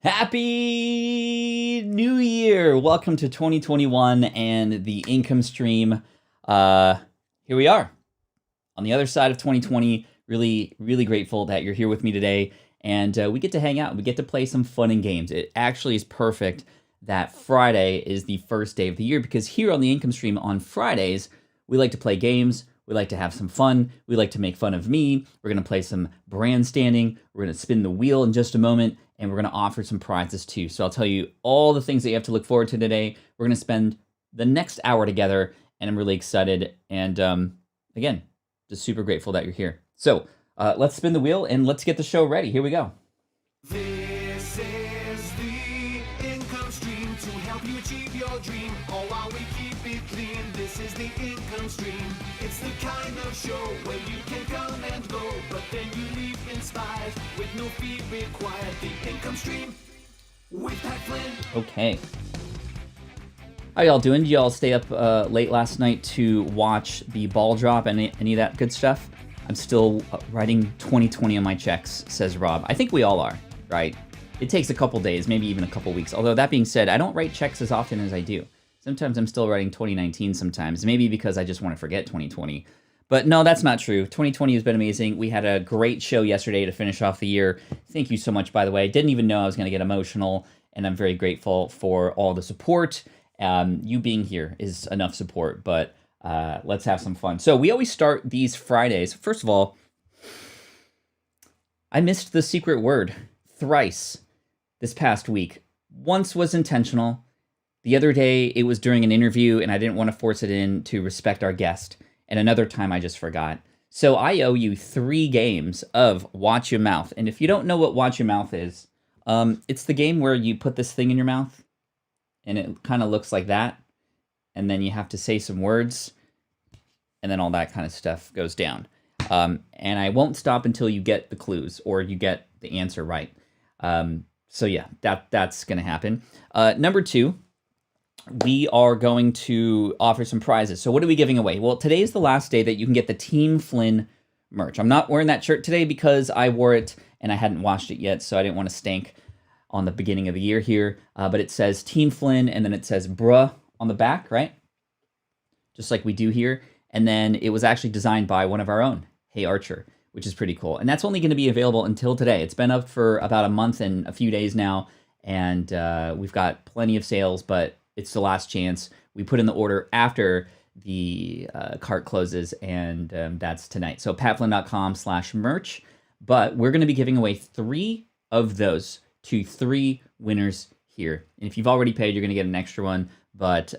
Happy New Year! Welcome to 2021 and the income stream. Here we are on the other side of 2020. Really grateful that you're here with me today, and we get to hang out. We get to play some fun and games. It actually is perfect that Friday is the first day of the year because here on the income stream on Fridays, we like to play games. We like to have some fun. We like to make fun of me. We're going to play some brand standing. We're going to spin the wheel in just a moment, and we're going to offer some prizes too. So I'll tell you all the things that you have to look forward to today. We're going to spend the next hour together, and I'm really excited. And again, just super grateful that you're here. So let's spin the wheel, and let's get the show ready. Here we go. This is the income stream to help you achieve your dream. All while we keep it clean. This is the income stream. It's the kind of show where you can come and go, but then you leave inspired with no fee required. The income stream with Pat Flynn. Okay. How y'all doing? Did y'all stay up late last night to watch the ball drop and any of that good stuff? I'm still writing 2020 on my checks, says Rob. I think we all are, right? It takes a couple days, maybe even a couple weeks. Although that being said, I don't write checks as often as I do. Sometimes I'm still writing 2019 sometimes, maybe because I just want to forget 2020. But no, that's not true. 2020 has been amazing. We had a great show yesterday to finish off the year. Thank you so much, by the way. I didn't even know I was going to get emotional, and I'm very grateful for all the support. You being here is enough support, but let's have some fun. So we always start these Fridays. First of all, I missed the secret word thrice this past week. Once was intentional. The other day, it was during an interview, and I didn't want to force it in to respect our guest. And another time, I just forgot. So I owe you 3 games of Watch Your Mouth. And if you don't know what Watch Your Mouth is, it's the game where you put this thing in your mouth, and it kind of looks like that. And then you have to say some words, and then all that kind of stuff goes down. And I won't stop until you get the clues or you get the answer right. So yeah, that's going to happen. Number 2. We are going to offer some prizes. So what are we giving away? Well, today is the last day that you can get the Team Flynn merch. I'm not wearing that shirt today because I wore it and I hadn't washed it yet, so I didn't want to stink on the beginning of the year here. But it says Team Flynn, and then it says bruh on the back, right? Just like we do here. And then it was actually designed by one of our own, Hey Archer, which is pretty cool. And that's only going to be available until today. It's been up for about a month and a few days now, and we've got plenty of sales, but it's the last chance. We put in the order after the cart closes, and that's tonight. So patflynn.com/merch. But we're going to be giving away 3 of those to 3 winners here. And if you've already paid, you're going to get an extra one, but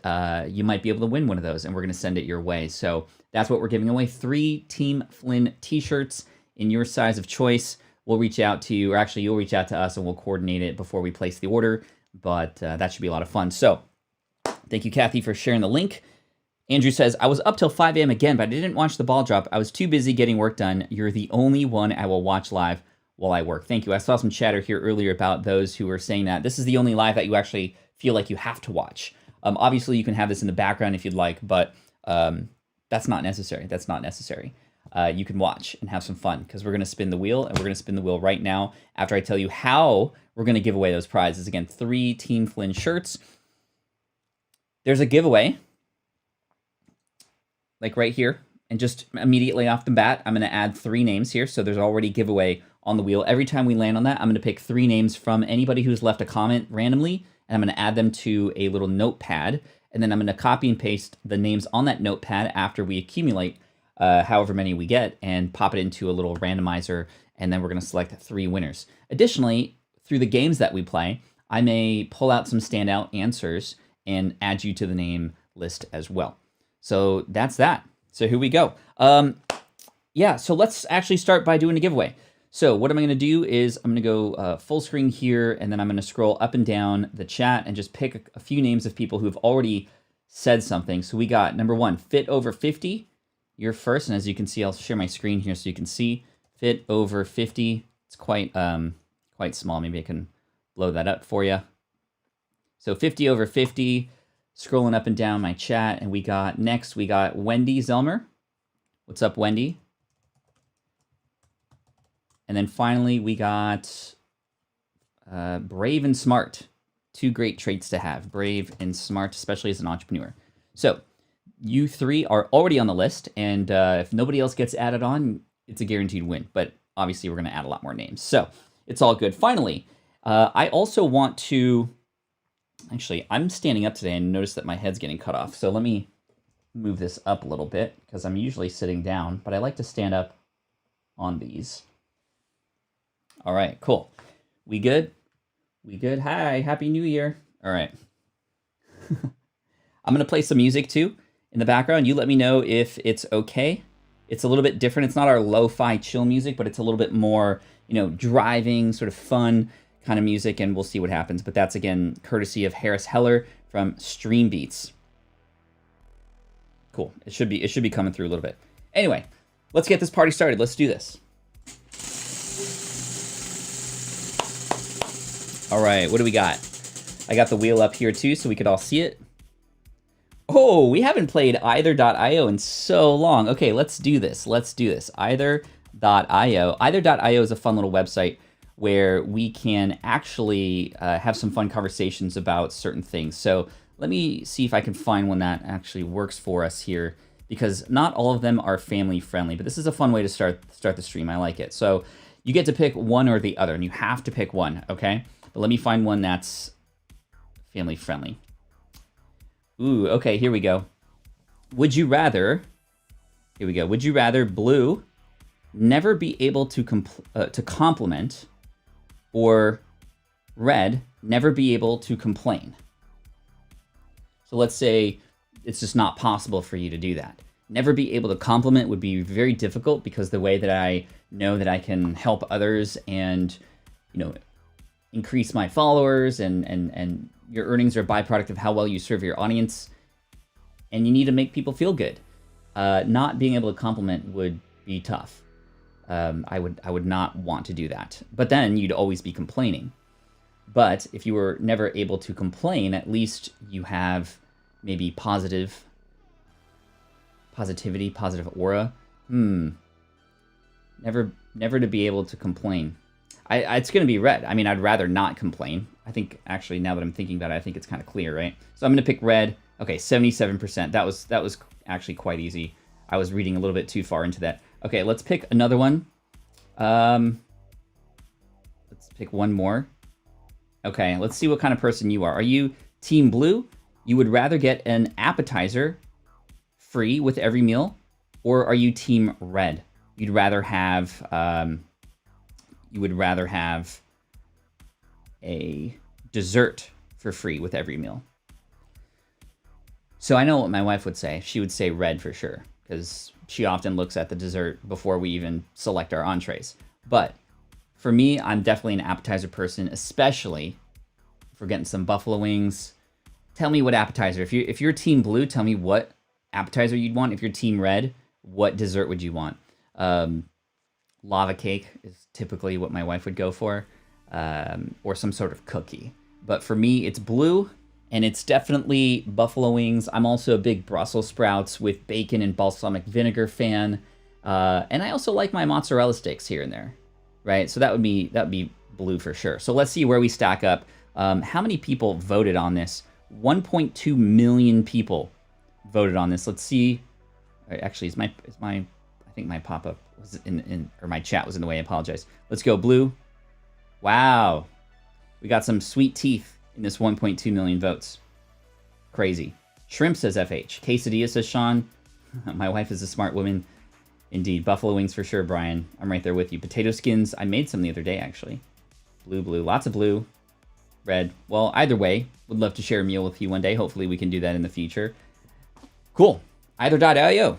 you might be able to win one of those, and we're going to send it your way. So that's what we're giving away, 3 Team Flynn t-shirts in your size of choice. We'll reach out to you, or actually you'll reach out to us, and we'll coordinate it before we place the order. But that should be a lot of fun. So thank you, Kathy, for sharing the link. Andrew says, I was up till 5 a.m. again, but I didn't watch the ball drop. I was too busy getting work done. You're the only one I will watch live while I work. Thank you. I saw some chatter here earlier about those who were saying that this is the only live that you actually feel like you have to watch. Obviously, you can have this in the background if you'd like, but that's not necessary. That's not necessary. You can watch and have some fun because we're going to spin the wheel, and we're going to spin the wheel right now after I tell you how we're going to give away those prizes. Again, 3 Team Flynn shirts. There's a giveaway, like right here, and just immediately off the bat, I'm going to add 3 names here, so there's already a giveaway on the wheel. Every time we land on that, I'm going to pick 3 names from anybody who's left a comment randomly, and I'm going to add them to a little notepad, and then I'm going to copy and paste the names on that notepad after we accumulate however many we get, and pop it into a little randomizer, and then we're going to select 3 winners. Additionally, through the games that we play, I may pull out some standout answers and add you to the name list as well. So that's that. So here we go. Yeah, so let's actually start by doing a giveaway. So what I'm going to do is I'm going to go full screen here, and then I'm going to scroll up and down the chat and just pick a few names of people who have already said something. So we got number 1, Fit Over 50. You're first, and as you can see, I'll share my screen here so you can see Fit Over 50. It's quite small. Maybe I can blow that up for you. So 50 over 50, scrolling up and down my chat, and we got Wendy Zelmer. What's up, Wendy? And then finally, we got Brave and smart. Two great traits to have. Brave and smart, especially as an entrepreneur. So you three are already on the list, and if nobody else gets added on, it's a guaranteed win. But obviously, we're going to add a lot more names. So it's all good. Finally, I also want to... Actually, I'm standing up today and notice that my head's getting cut off. So let me move this up a little bit, because I'm usually sitting down, but I like to stand up on these. All right, cool. We good? We good? Hi, Happy New Year. All right. I'm going to play some music too in the background. You let me know if it's okay. It's a little bit different. It's not our lo-fi chill music, but it's a little bit more, driving, sort of fun kind of music, and we'll see what happens. But that's, again, courtesy of Harris Heller from Stream Beats. Cool. It should be coming through a little bit. Anyway, let's get this party started. Let's do this. All right, what do we got? I got the wheel up here too, so we could all see it. Oh, we haven't played either.io in so long. Okay, let's do this. Either.io. Either.io is a fun little website where we can actually have some fun conversations about certain things. So let me see if I can find one that actually works for us here, because not all of them are family friendly, but this is a fun way to start the stream. I like it. So you get to pick one or the other, and you have to pick one, okay? But let me find one that's family friendly. Ooh, okay, here we go. Would you rather, here we go. Would you rather, blue, never be able to compliment, or red, never be able to complain? So let's say it's just not possible for you to do that. Never be able to compliment would be very difficult, because the way that I know that I can help others and, increase my followers and your earnings are a byproduct of how well you serve your audience, and you need to make people feel good. Not being able to compliment would be tough. I would not want to do that. But then you'd always be complaining. But if you were never able to complain, at least you have maybe positivity, positive aura. Never to be able to complain. It's going to be red. I mean, I'd rather not complain. I think, actually, now that I'm thinking about it, I think it's kind of clear, right? So I'm going to pick red. Okay, 77%. That was actually quite easy. I was reading a little bit too far into that. Okay, let's pick another one. Let's pick one more. Okay, let's see what kind of person you are. Are you team blue? You would rather get an appetizer free with every meal? Or are you team red? You'd rather have... you would rather have a dessert for free with every meal. So I know what my wife would say. She would say red for sure, because she often looks at the dessert before we even select our entrees. But for me, I'm definitely an appetizer person, especially if we're getting some buffalo wings. Tell me what appetizer. If you're team blue, tell me what appetizer you'd want. If you're team red, what dessert would you want? Lava cake is typically what my wife would go for, or some sort of cookie. But for me, it's blue, and it's definitely buffalo wings. I'm also a big Brussels sprouts with bacon and balsamic vinegar fan, and I also like my mozzarella sticks here and there, right? So that would be blue for sure. So let's see where we stack up. How many people voted on this? 1.2 million people voted on this. Let's see. Actually, I think my pop-up was or my chat was in the way. I apologize. Let's go blue. Wow. We got some sweet teeth in this 1.2 million votes. Crazy. Shrimp, says FH. Quesadilla, says Sean. My wife is a smart woman. Indeed. Buffalo wings for sure, Brian. I'm right there with you. Potato skins. I made some the other day, actually. Blue. Lots of blue. Red. Well, either way, would love to share a meal with you one day. Hopefully we can do that in the future. Cool. Either.io.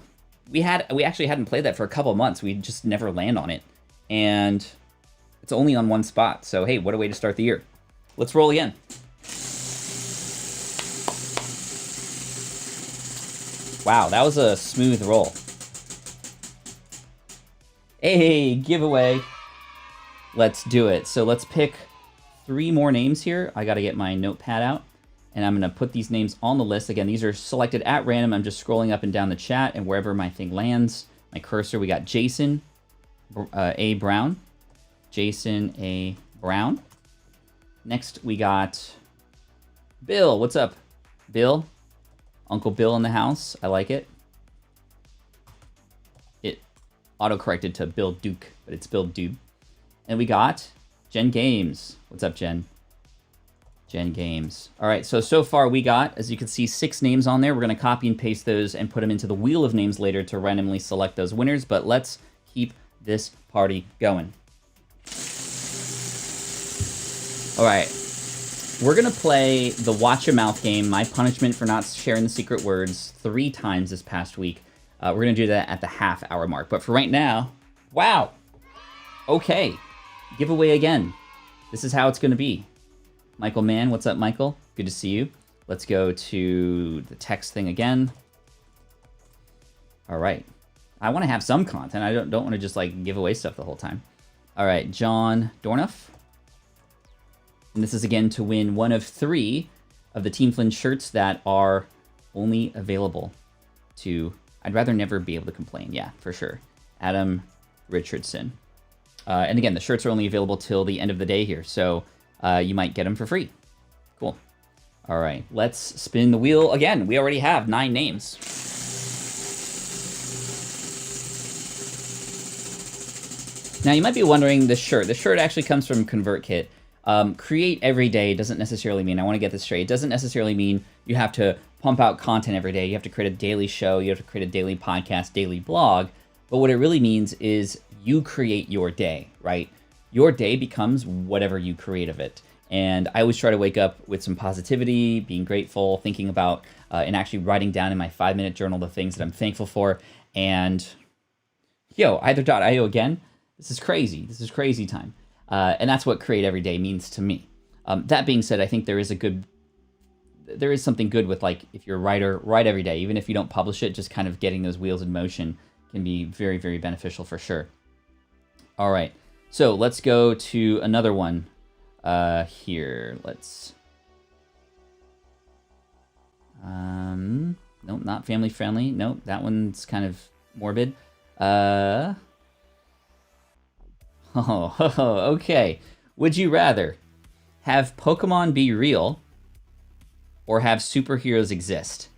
We actually hadn't played that for a couple of months. We just never land on it. And it's only on one spot. So, hey, what a way to start the year. Let's roll again. Wow, that was a smooth roll. Hey, giveaway. Let's do it. So let's pick 3 more names here. I got to get my notepad out. And I'm going to put these names on the list. Again, these are selected at random. I'm just scrolling up and down the chat, and wherever my thing lands, my cursor, we got Jason A. Brown. Jason A. Brown. Next, we got Bill. What's up, Bill? Uncle Bill in the house. I like it. It auto-corrected to Bill Duke, but it's Bill Dube. And we got Jen Games. What's up, Jen? Jen Games. All right, so far we got, as you can see, 6 names on there. We're going to copy and paste those and put them into the wheel of names later to randomly select those winners, but let's keep this party going. All right, we're going to play the Watch Your Mouth game, my punishment for not sharing the secret words 3 times this past week. We're going to do that at the half-hour mark, but for right now, wow. Okay, giveaway again. This is how it's going to be. Michael Mann, what's up, Michael? Good to see you. Let's go to the text thing again. All right. I want to have some content. I don't want to just like give away stuff the whole time. All right, John Dornoff. And this is again to win one of 3 of the Team Flynn shirts that are only available to, I'd rather never be able to complain. Yeah, for sure. Adam Richardson. And again, the shirts are only available till the end of the day here. So you might get them for free. Cool. All right, let's spin the wheel again. We already have 9 names. Now, you might be wondering, this shirt. This shirt actually comes from ConvertKit. Create every day doesn't necessarily mean, I want to get this straight, it doesn't necessarily mean you have to pump out content every day. You have to create a daily show. You have to create a daily podcast, daily blog. But what it really means is you create your day, right? Your day becomes whatever you create of it. And I always try to wake up with some positivity, being grateful, thinking about, and actually writing down in my 5-minute journal the things that I'm thankful for. And, either.io again, this is crazy. This is crazy time. And that's what create every day means to me. That being said, I think there is something good with, like, if you're a writer, write every day. Even if you don't publish it, just kind of getting those wheels in motion can be very, very beneficial for sure. All right. So let's go to another one here. Let's... Nope, not family friendly. Nope, that one's kind of morbid. Okay. Would you rather have Pokemon be real or have superheroes exist?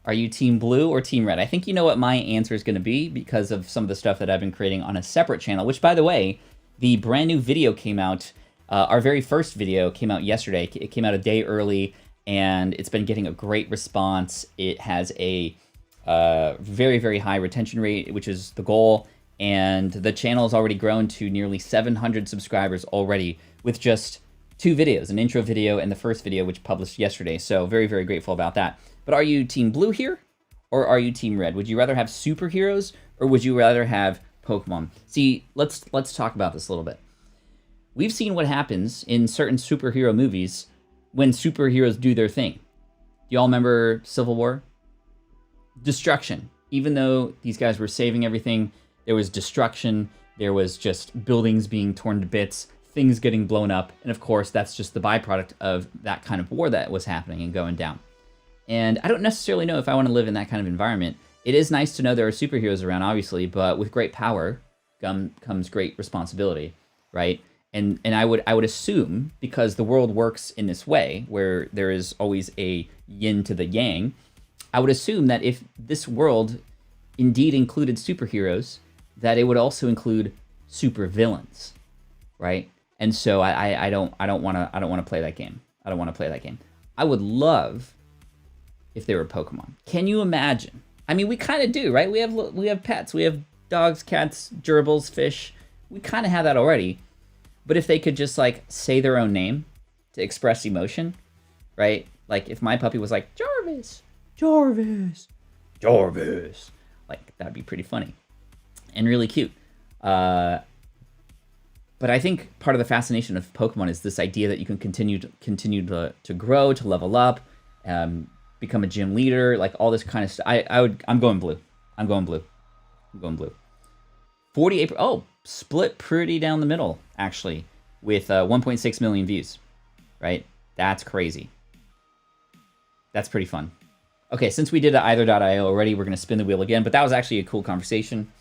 Are you Team Blue or Team Red? I think you know what my answer is going to be because of some of the stuff that I've been creating on a separate channel, which, by the way, the brand new video came out. Our very first video came out yesterday. It came out a day early, and it's been getting a great response. It has a very, very high retention rate, which is the goal. And the channel has already grown to nearly 700 subscribers already with just 2 videos, an intro video and the first video, which published yesterday. So very, very grateful about that. But are you Team Blue here or are you Team Red? Would you rather have superheroes or would you rather have Pokemon? See, let's talk about this a little bit. We've seen what happens in certain superhero movies when superheroes do their thing. Do y'all remember Civil War? Destruction. Even though these guys were saving everything, there was destruction, there was just buildings being torn to bits, things getting blown up, and of course, that's just the byproduct of that kind of war that was happening and going down. And I don't necessarily know if I want to live in that kind of environment. It is nice to know there are superheroes around, obviously, but with great power comes great responsibility, right? And I would assume, because the world works in this way, where there is always a yin to the yang, I would assume that if this world indeed included superheroes, that it would also include supervillains, right? And so I don't want to play that game. I don't want to play that game. I would love if they were Pokemon. Can you imagine? I mean, we kind of do, right? We have pets. We have dogs, cats, gerbils, fish. We kind of have that already. But if they could just like say their own name to express emotion, right? Like if my puppy was like Jarvis, Jarvis, Jarvis, like that'd be pretty funny and really cute. But I think part of the fascination of Pokemon is this idea that you can continue to grow, to level up, become a gym leader, like all this kind of stuff. I'm going blue. I'm going blue. 48. Oh, split pretty down the middle actually, with 1.6 million views. Right? That's crazy. That's pretty fun. Okay, since we did a either.io already, we're gonna spin the wheel again. But that was actually a cool conversation.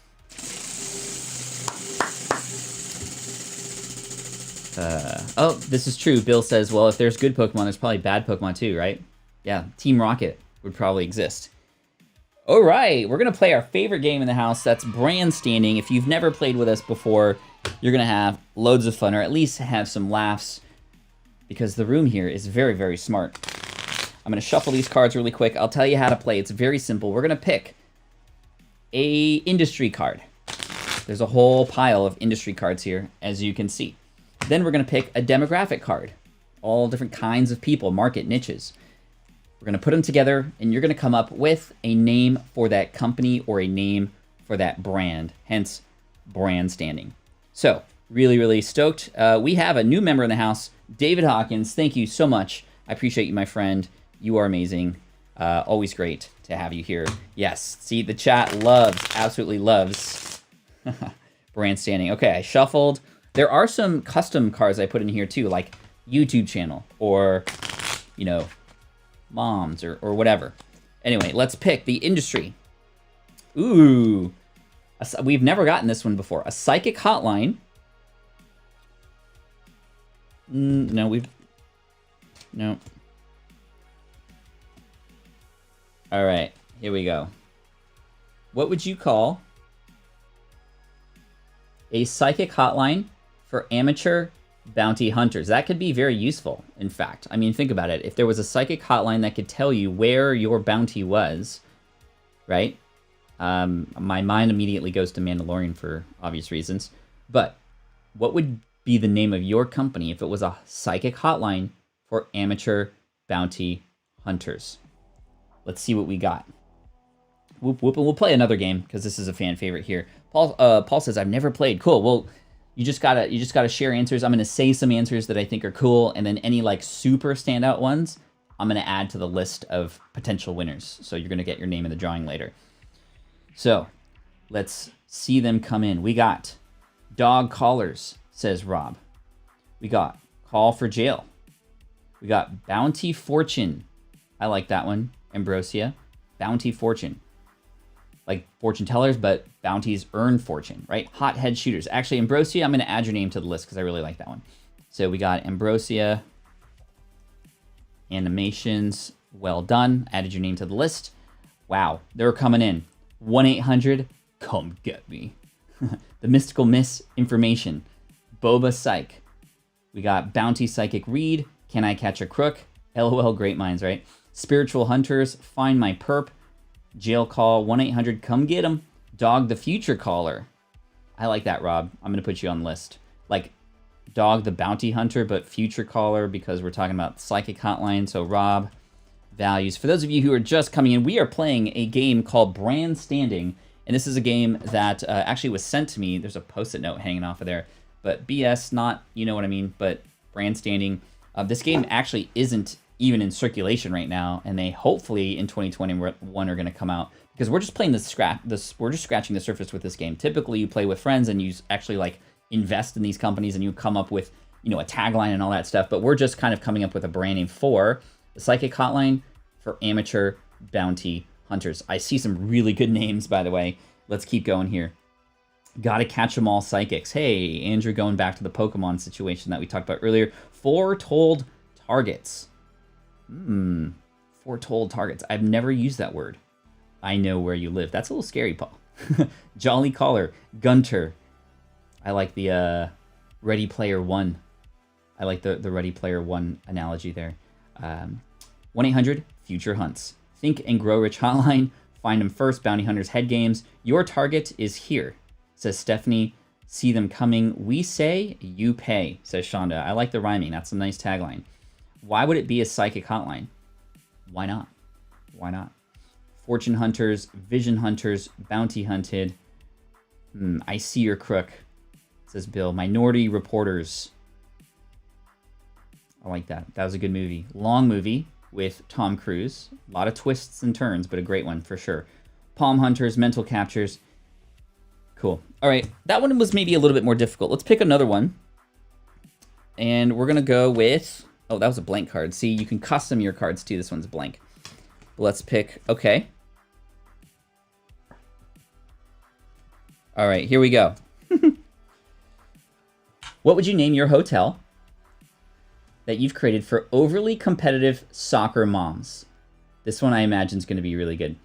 Oh, this is true. Bill says, well, if there's good Pokemon, there's probably bad Pokemon too, right? Yeah, Team Rocket would probably exist. All right, we're going to play our favorite game in the house. That's brand standing. If you've never played with us before, you're going to have loads of fun, or at least have some laughs, because the room here is very, very smart. I'm going to shuffle these cards really quick. I'll tell you how to play. It's very simple. We're going to pick a industry card. There's a whole pile of industry cards here, as you can see. Then we're going to pick a demographic card. All different kinds of people, market niches. We're going to put them together, and you're going to come up with a name for that company or a name for that brand, hence brand standing. So, really, really stoked. We have a new member in the house, David Hawkins. Thank you so much. I appreciate you, my friend. You are amazing. Always great to have you here. Yes, see, the chat loves, absolutely loves brand standing. Okay, I shuffled. There are some custom cards I put in here too, like YouTube channel or, you know, moms or whatever. Anyway, let's pick the industry. Ooh, we've never gotten this one before. A psychic hotline. No. All right, here we go. What would you call a psychic hotline for amateur bounty hunters? That could be very useful, in fact. I mean, think about it. If there was a psychic hotline that could tell you where your bounty was, right? My mind immediately goes to Mandalorian for obvious reasons. But what would be the name of your company if it was a psychic hotline for amateur bounty hunters? Let's see what we got. Whoop, whoop, and we'll play another game because this is a fan favorite here. Paul says, I've never played. Cool. Well, you just gotta share answers. I'm gonna say some answers that I think are cool, and then any like super standout ones, I'm gonna add to the list of potential winners. So you're gonna get your name in the drawing later. So let's see them come in. We got dog collars, says Rob. We got call for jail. We got bounty fortune. I like that one. Ambrosia. Bounty fortune. Like fortune tellers, but bounties earn fortune, right? Hothead shooters. Actually, Ambrosia, I'm going to add your name to the list because I really like that one. So we got Ambrosia. Animations. Well done. Added your name to the list. Wow. They're coming in. 1-800, come get me. The Mystical Miss information. Boba Psych. We got Bounty Psychic Read. Can I Catch a Crook? LOL, great minds, right? Spiritual Hunters, Find My Perp. Jail Call, 1-800, come get him. Dog the Future Caller. I like that, Rob. I'm going to put you on the list. Like, Dog the Bounty Hunter, but Future Caller, because we're talking about Psychic Hotline. So, Rob, values. For those of you who are just coming in, we are playing a game called Brand Standing. And this is a game that actually was sent to me. There's a Post-it note hanging off of there. But BS, not, you know what I mean, but Brand Standing. This game actually isn't even in circulation right now, and they hopefully in 2021 are going to come out, because we're just playing we're just scratching the surface with this game. Typically, you play with friends and you actually like invest in these companies and you come up with, you know, a tagline and all that stuff. But we're just kind of coming up with a brand name for the Psychic Hotline for amateur bounty hunters. I see some really good names, by the way. Let's keep going here. Gotta catch 'em all psychics. Hey, Andrew, going back to the Pokemon situation that we talked about earlier. Foretold targets. Foretold targets. I've never used that word. I know where you live. That's a little scary, Paul. Jolly Caller. Gunter. I like the Ready Player One. I like the Ready Player One analogy there. 1-800 Future Hunts. Think and Grow Rich Hotline. Find them first. Bounty Hunters Head Games. Your target is here, says Stephanie. See them coming. We say, you pay, says Shonda. I like the rhyming. That's a nice tagline. Why would it be a psychic hotline? Why not? Why not? Fortune Hunters, Vision Hunters, Bounty Hunted. I see your crook, says Bill. Minority Reporters. I like that. That was a good movie. Long movie with Tom Cruise. A lot of twists and turns, but a great one for sure. Palm Hunters, Mental Captures. Cool. All right, that one was maybe a little bit more difficult. Let's pick another one. And we're going to go with... Oh, that was a blank card. See, you can custom your cards too. This one's blank. Let's pick... Okay. All right, here we go. What would you name your hotel that you've created for overly competitive soccer moms. This one I imagine is going to be really good.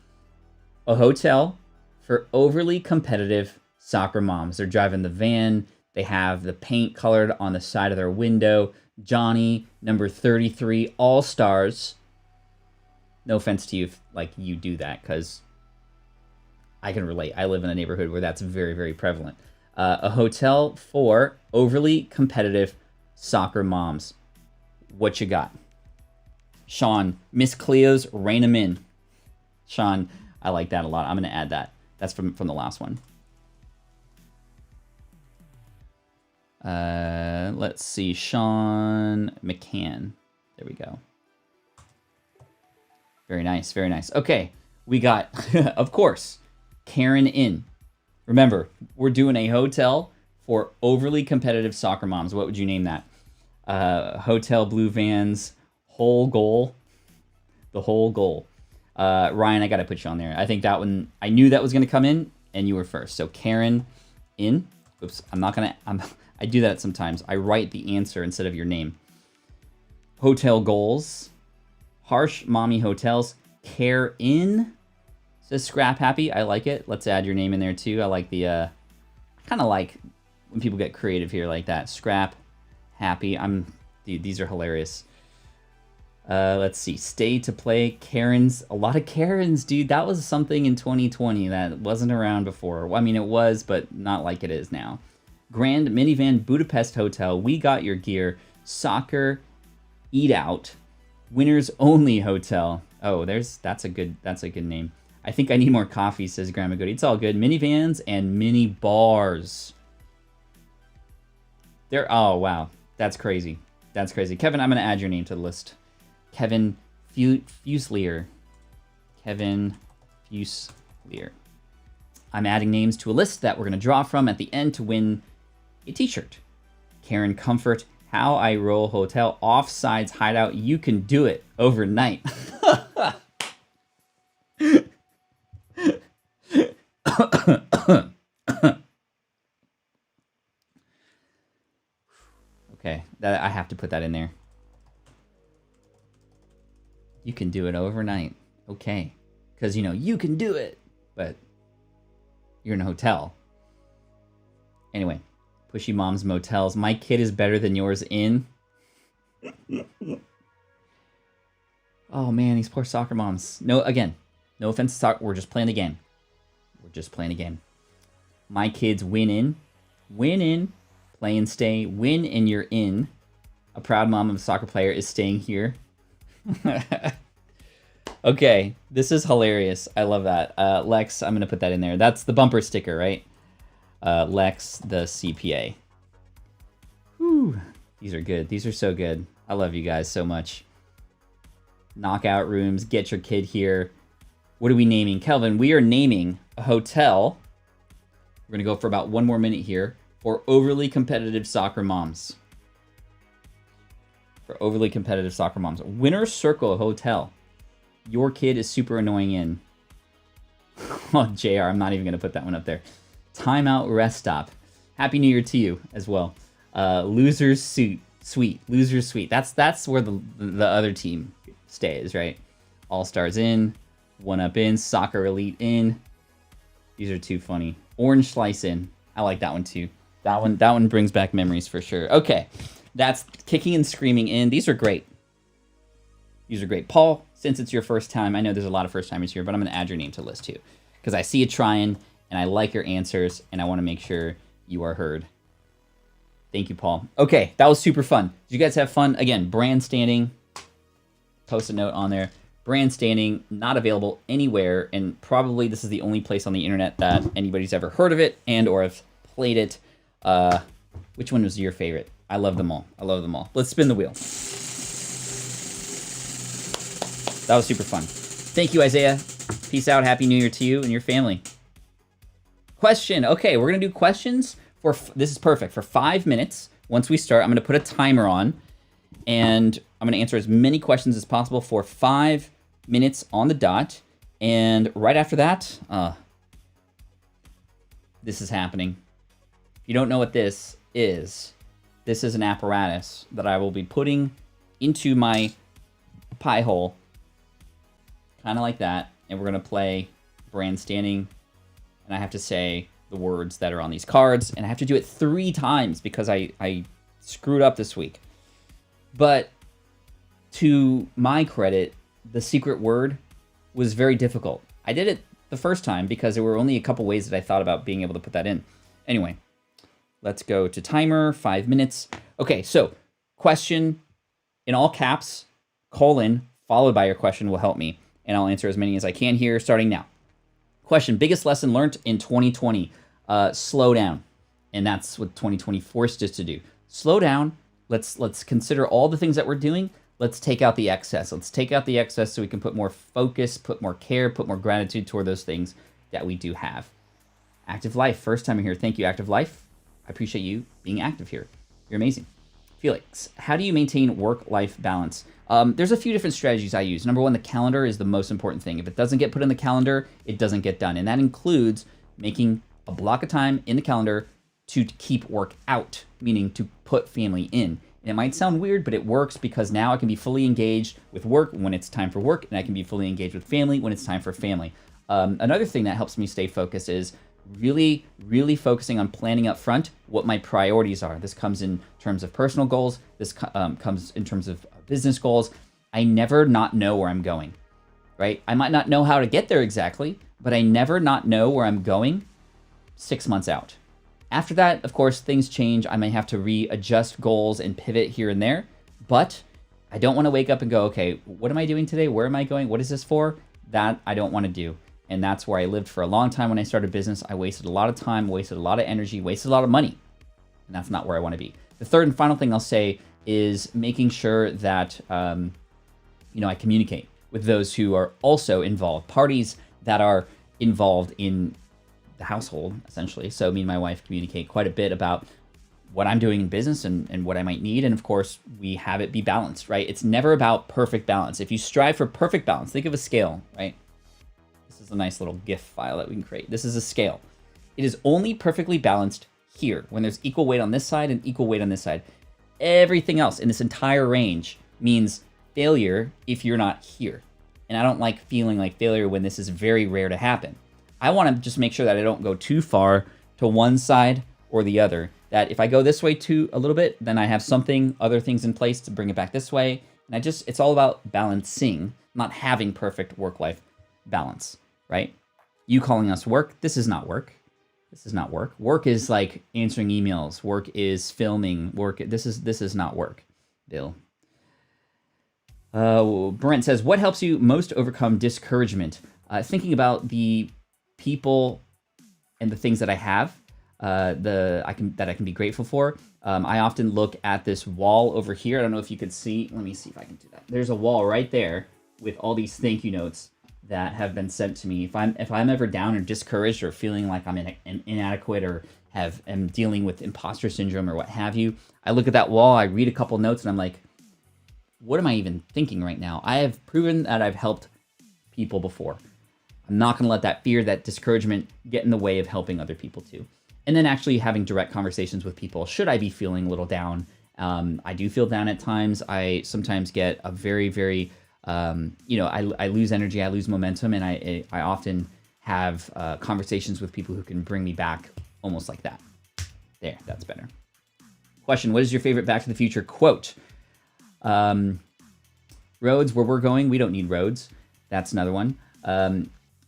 A hotel for overly competitive soccer moms. They're driving the van. They have the paint colored on the side of their window. Johnny, number 33, all stars. No offense to you if you do that, because I can relate. I live in a neighborhood where that's very, very prevalent. A hotel for overly competitive soccer moms. What you got? Sean, Miss Cleo's Rein 'em In. Sean, I like that a lot. I'm going to add that. That's from the last one. Let's see. Sean McCann. There we go. Very nice. Very nice. Okay. We got, of course, Karen Inn. Remember, we're doing a hotel for overly competitive soccer moms. What would you name that? Hotel Blue Vans, Whole Goal. The Whole Goal. Ryan, I got to put you on there. I think that one, I knew that was going to come in, and you were first. So Karen Inn. Oops, I'm not going to, I do that sometimes. I write the answer instead of your name. Hotel Goals. Harsh Mommy Hotels. Care Inn. Says Scrap Happy. I like it. Let's add your name in there too. I like the, I kind of like when people get creative here like that. Scrap Happy. Dude, these are hilarious. Let's see. Stay to Play. Karens. A lot of Karens, dude. That was something in 2020 that wasn't around before. Well, I mean, it was, but not like it is now. Grand Minivan Budapest Hotel. We Got Your Gear. Soccer Eat Out. Winners Only Hotel. Oh, that's a good name. I think I need more coffee, says Grandma Goody. It's all good. Minivans and mini bars. Oh, wow. That's crazy. That's crazy. Kevin, I'm going to add your name to the list. Kevin Fuselier. Kevin Fuselier. I'm adding names to a list that we're going to draw from at the end to win a t-shirt. Karen Comfort. How I Roll Hotel. Offsides Hideout. You can do it overnight. Okay, I have to put that in there. You can do it overnight. Okay. Because, you can do it, but you're in a hotel. Anyway, Pushy Moms Motels. My kid is better than yours in. Oh, man, these poor soccer moms. No offense to soccer. We're just playing the game. We're just playing a game. My kids win in, play and stay, win and you're in. A proud mom of a soccer player is staying here. Okay, this is hilarious. I love that. Lex, I'm going to put that in there. That's the bumper sticker, right? Lex, the CPA. Whew. These are good. These are so good. I love you guys so much. Knockout rooms, get your kid here. What are we naming? Kelvin, we are naming a hotel. We're going to go for about one more minute here for overly competitive soccer moms. For overly competitive soccer moms. Winner's Circle Hotel. Your kid is super annoying in. Oh, JR, I'm not even going to put that one up there. Timeout Rest Stop. Happy New Year to you as well. Loser's Suite. Loser's Suite. That's where the other team stays, right? All Stars Inn. One Up Inn. Soccer Elite Inn. These are too funny. Orange Slice Inn. I like that one too. That one brings back memories for sure. Okay. That's Kicking and Screaming Inn. These are great. These are great. Paul, since it's your first time, I know there's a lot of first timers here, but I'm going to add your name to the list too. Because I see you trying, and I like your answers, and I want to make sure you are heard. Thank you, Paul. Okay, that was super fun. Did you guys have fun? Again, brand standing. Post a note on there. Brand standing, not available anywhere, and probably this is the only place on the internet that anybody's ever heard of it and or have played it. Which one was your favorite? I love them all. I love them all. Let's spin the wheel. That was super fun. Thank you, Isaiah. Peace out. Happy New Year to you and your family. Question. Okay, we're going to do questions for, this is perfect, for 5 minutes. Once we start, I'm going to put a timer on, and I'm going to answer as many questions as possible for 5 minutes on the dot. And right after that, this is happening. If you don't know what this is an apparatus that I will be putting into my pie hole, kind of like that, and we're going to play brand standing, and I have to say the words that are on these cards, and I have to do it 3 times because I screwed up this week. But to my credit, the secret word was very difficult. I did it the first time because there were only a couple ways that I thought about being able to put that in. Anyway, let's go to timer, 5 minutes. Okay, so question in all caps, colon, followed by your question will help me, and I'll answer as many as I can here, starting now. Question, biggest lesson learned in 2020, slow down. And that's what 2020 forced us to do. Slow down. Let's consider all the things that we're doing. Let's take out the excess. Let's take out the excess so we can put more focus, put more care, put more gratitude toward those things that we do have. Active Life, first time here. Thank you, Active Life. I appreciate you being active here. You're amazing. Felix, how do you maintain work-life balance? There's a few different strategies I use. Number one, the calendar is the most important thing. If it doesn't get put in the calendar, it doesn't get done. And that includes making a block of time in the calendar to keep work out, meaning to put family in. And it might sound weird, but it works because now I can be fully engaged with work when it's time for work, and I can be fully engaged with family when it's time for family. Another thing that helps me stay focused is really, really focusing on planning up front what my priorities are. This comes in terms of personal goals. This comes in terms of business goals. I never not know where I'm going, right? I might not know how to get there exactly, but I never not know where I'm going 6 months out. After that, of course, things change. I may have to readjust goals and pivot here and there, but I don't want to wake up and go, okay, what am I doing today? Where am I going? What is this for? That I don't want to do. And that's where I lived for a long time when I started business. I wasted a lot of time, wasted a lot of energy, wasted a lot of money. And that's not where I want to be. The third and final thing I'll say is making sure that, I communicate with those who are also involved, parties that are involved in the household, essentially. So me and my wife communicate quite a bit about what I'm doing in business and what I might need. And of course, we have it be balanced, right? It's never about perfect balance. If you strive for perfect balance, think of a scale, right? This is a nice little GIF file that we can create. This is a scale. It is only perfectly balanced here when there's equal weight on this side and equal weight on this side. Everything else in this entire range means failure if you're not here. And I don't like feeling like failure when this is very rare to happen. I want to just make sure that I don't go too far to one side or the other. That if I go this way too a little bit, then I have other things in place to bring it back this way. And it's all about balancing, not having perfect work-life balance, right? You calling us work, this is not work. This is not work. Work is like answering emails. Work is filming. This is not work, Bill. Brent says, what helps you most overcome discouragement? Thinking about the people and the things that I have, that I can be grateful for. I often look at this wall over here. I don't know if you could see. Let me see if I can do that. There's a wall right there with all these thank you notes that have been sent to me. If I'm ever down or discouraged or feeling like I'm inadequate or am dealing with imposter syndrome or what have you, I look at that wall, I read a couple notes, and I'm like, what am I even thinking right now? I have proven that I've helped people before. I'm not going to let that fear, that discouragement get in the way of helping other people too. And then actually having direct conversations with people. Should I be feeling a little down? I do feel down at times. I sometimes get a very, very, I lose energy, I lose momentum, and I often have conversations with people who can bring me back almost like that. There, that's better. Question, what is your favorite Back to the Future quote? Roads, where we're going, we don't need roads. That's another one.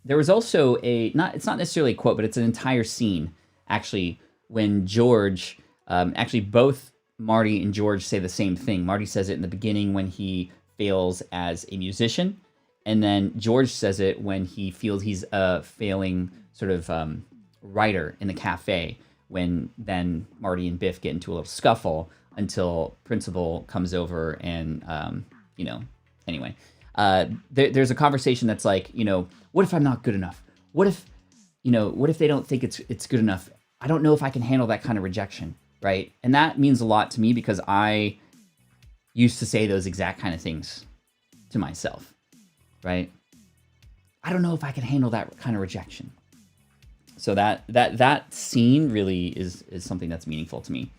There was also it's not necessarily a quote, but it's an entire scene, actually, when George, both Marty and George say the same thing. Marty says it in the beginning when he fails as a musician, and then George says it when he feels he's a failing sort of writer in the cafe, when then Marty and Biff get into a little scuffle until Principal comes over and, anyway. There's a conversation that's like, what if I'm not good enough? What if they don't think it's good enough? I don't know if I can handle that kind of rejection, right? And that means a lot to me because I used to say those exact kind of things to myself, right? I don't know if I can handle that kind of rejection. So that scene really is something that's meaningful to me.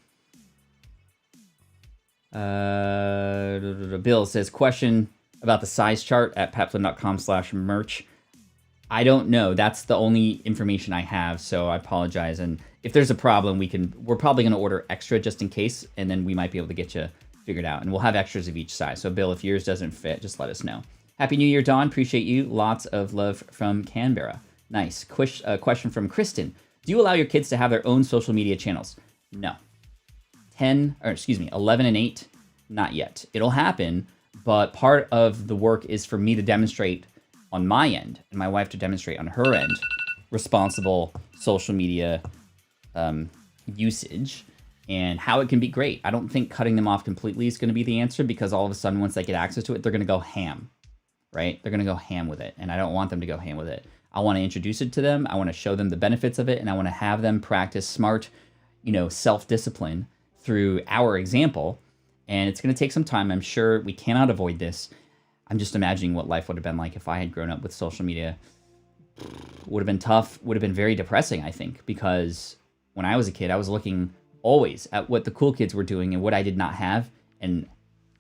Bill says, question about the size chart at patflynn.com/merch. I don't know. That's the only information I have, so I apologize. And if there's a problem, we're probably going to order extra just in case, and then we might be able to get you figured out. And we'll have extras of each size. So, Bill, if yours doesn't fit, just let us know. Happy New Year, Dawn. Appreciate you. Lots of love from Canberra. Nice. Question from Kristen. Do you allow your kids to have their own social media channels? No. 11 and 8, not yet. It'll happen, but part of the work is for me to demonstrate on my end and my wife to demonstrate on her end responsible social media usage and how it can be great. I don't think cutting them off completely is going to be the answer, because all of a sudden, once they get access to it, they're going to go ham, right? They're going to go ham with it, and I don't want them to go ham with it. I want to introduce it to them. I want to show them the benefits of it, and I want to have them practice smart, self-discipline through our example. And it's going to take some time. I'm sure we cannot avoid this. I'm just imagining what life would have been like if I had grown up with social media. Would have been tough, would have been very depressing, I think, because when I was a kid, I was looking always at what the cool kids were doing and what I did not have, and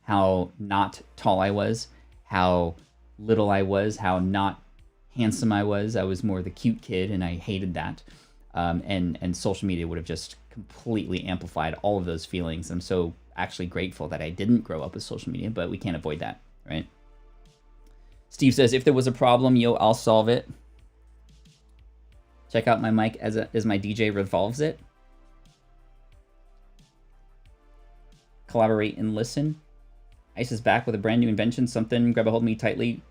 how not tall I was, how little I was, how not handsome I was. I was more the cute kid, and I hated that. And social media would have just completely amplified all of those feelings. I'm so actually grateful that I didn't grow up with social media, but we can't avoid that, right? Steve says, if there was a problem, I'll solve it. Check out my mic as my DJ revolves it. Collaborate and listen. Ice is back with a brand new invention. Something, grab a hold of me tightly.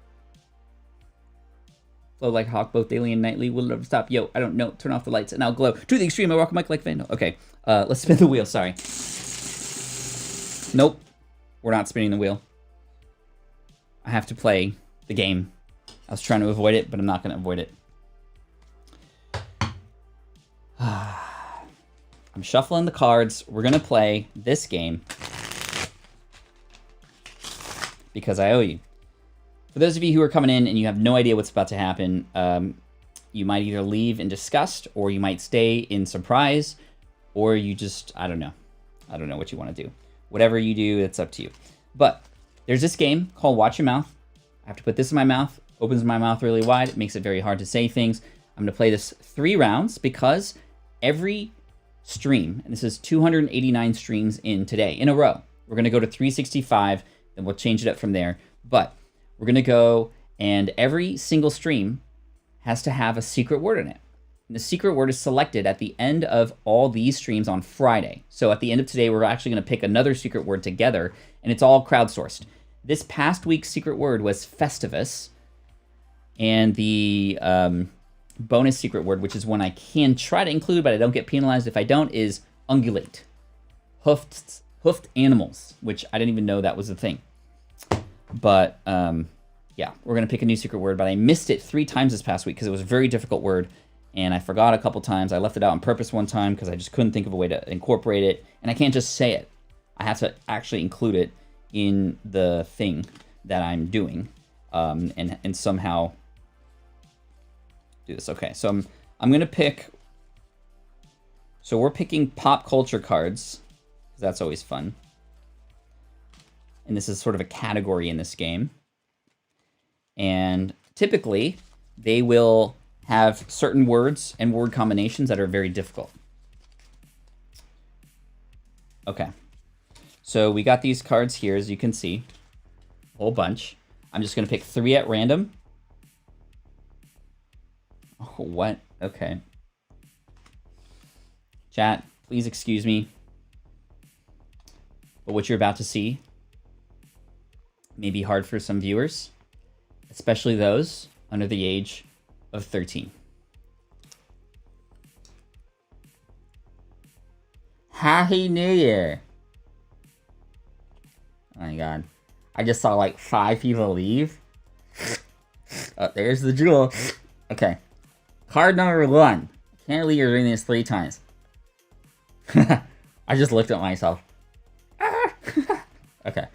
Flow like a hawk, both daily and nightly. Will never stop. I don't know. Turn off the lights and I'll glow. To the extreme, I rock a mic like Vandal. Okay, let's spin the wheel. Sorry. Nope. We're not spinning the wheel. I have to play the game. I was trying to avoid it, but I'm not going to avoid it. I'm shuffling the cards. We're going to play this game because I owe you. For those of you who are coming in and you have no idea what's about to happen, you might either leave in disgust, or you might stay in surprise, or you just, I don't know. I don't know what you want to do. Whatever you do, it's up to you. But there's this game called Watch Your Mouth. I have to put this in my mouth. Opens my mouth really wide. It makes it very hard to say things. I'm going to play this 3 rounds because every stream, and this is 289 streams in today, in a row. We're going to go to 365, then we'll change it up from there. But we're going to go, and every single stream has to have a secret word in it. And the secret word is selected at the end of all these streams on Friday. So at the end of today, we're actually going to pick another secret word together, and it's all crowdsourced. This past week's secret word was Festivus, and the bonus secret word, which is one I can try to include, but I don't get penalized if I don't, is ungulate. Hoofed animals, which I didn't even know that was a thing. But yeah, we're going to pick a new secret word, but I missed it 3 times this past week because it was a very difficult word, and I forgot a couple times. I left it out on purpose one time because I just couldn't think of a way to incorporate it, and I can't just say it. I have to actually include it in the thing that I'm doing, and somehow do this. Okay, so I'm going to pick, so we're picking pop culture cards, because that's always fun. And this is sort of a category in this game. And typically, they will have certain words and word combinations that are very difficult. Okay. So we got these cards here, as you can see. A whole bunch. I'm just going to pick 3 at random. Oh, what? Okay. Chat, please excuse me. But what you're about to see may be hard for some viewers, especially those under the age of 13. Happy New Year! Oh my god. I just saw like 5 people leave. Oh, there's the jewel. Okay. Card number 1. I can't believe you're doing this 3 times. I just looked at myself. Okay.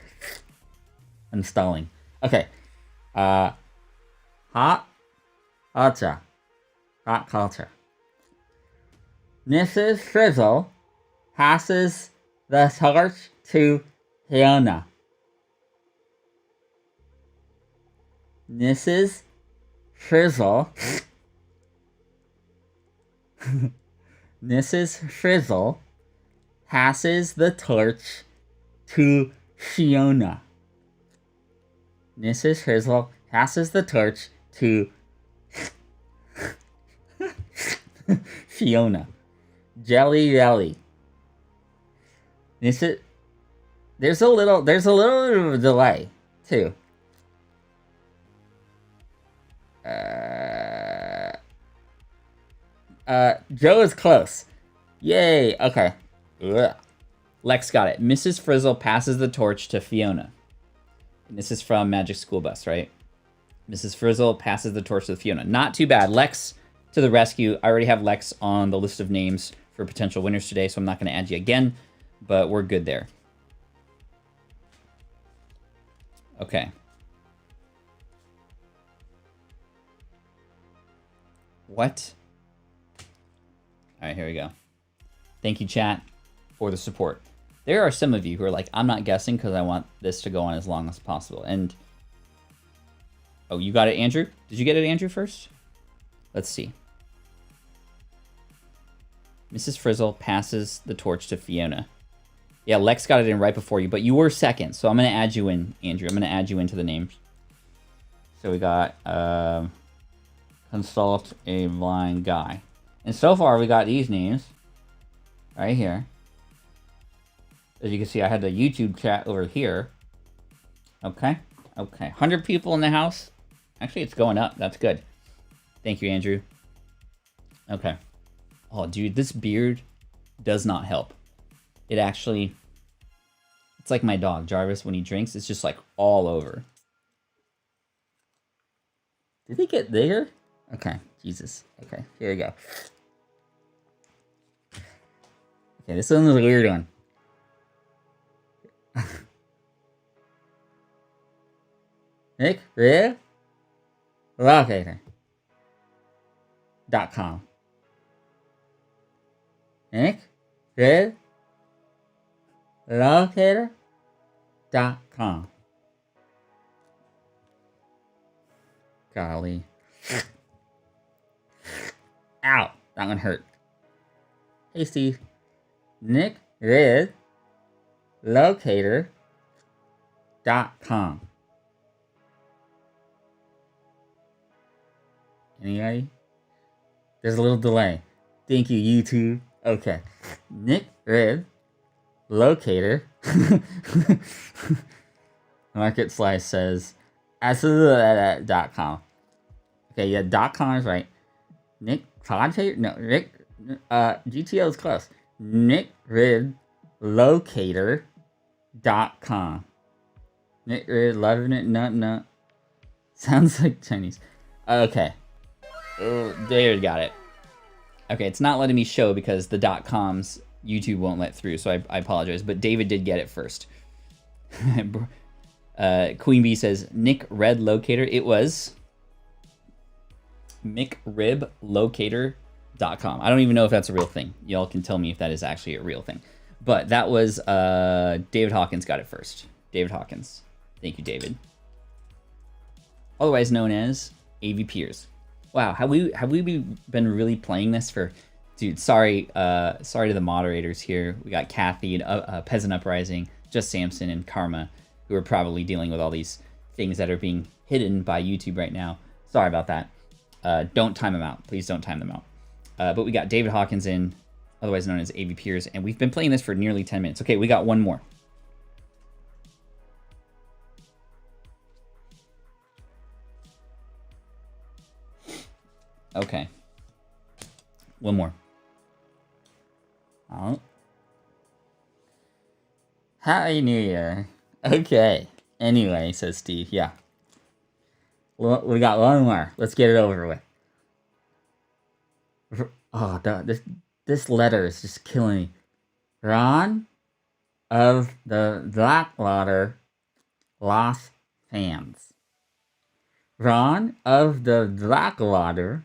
I'm stalling. Okay. Hot culture. Hot culture. Mrs. Frizzle passes the torch to Fiona. Mrs. Frizzle. Mrs. Frizzle passes the torch to Fiona. Mrs. Frizzle passes the torch to Fiona. Jelly Jelly. There's a little bit of a delay too. Joe is close. Yay. Okay. Ugh. Lex got it. Mrs. Frizzle passes the torch to Fiona. And this is from Magic School Bus, right? Mrs. Frizzle passes the torch to Fiona. Not too bad. Lex to the rescue. I already have Lex on the list of names for potential winners today, so I'm not going to add you again, but we're good there. Okay. What? All right, here we go. Thank you, chat, for the support. There are some of you who are like, I'm not guessing because I want this to go on as long as possible. And, oh, you got it, Andrew? Did you get it, Andrew, first? Let's see. Mrs. Frizzle passes the torch to Fiona. Yeah, Lex got it in right before you, but you were second, so I'm going to add you in, Andrew. I'm going to add you into the names. So we got consult a blind guy. And so far, we got these names right here. As you can see, I had the YouTube chat over here. Okay. 100 people in the house. Actually, it's going up. That's good. Thank you, Andrew. Okay. Oh, dude, this beard does not help. It actually... It's like my dog, Jarvis, when he drinks. It's just, like, all over. Did it get bigger? Okay. Jesus. Okay. Here we go. Okay, this one's a weird one. Nick Red Locator.com. Nick Red Locator.com. Golly. Ow, that one hurt. Hey Steve. Nick Red Locator.com. Anybody? There's a little delay. Thank you, YouTube. Okay. Nick Red Locator. Market Slice says .com. Okay, yeah, .com is right. Nick Locator? No, Nick GTO is close. Nick Red Locator.com. Nick Red loving it. No. Sounds like Chinese. Okay. Oh, David got it. Okay, it's not letting me show because the .coms YouTube won't let through, so I apologize. But David did get it first. Queen Bee says Nick Red Locator. It was McRibLocator.com. I don't even know if that's a real thing. Y'all can tell me if that is actually a real thing. But that was David Hawkins got it first. David Hawkins. Thank you, David. Otherwise known as AV Peers. Wow, have we been really playing this for... Dude, sorry to the moderators here. We got Kathy and Peasant Uprising, Just Samson, and Karma, who are probably dealing with all these things that are being hidden by YouTube right now. Sorry about that. Don't time them out. Please don't time them out. But we got David Hawkins in, otherwise known as AV Peers, and we've been playing this for nearly 10 minutes. Okay, we got one more. Okay. One more. Oh. Happy New Year. Okay. Anyway, says Steve. Yeah. Well, we got one more. Let's get it over with. Oh, this letter is just killing me. Ron of the Blackwater Lost Fans. Ron of the Blackwater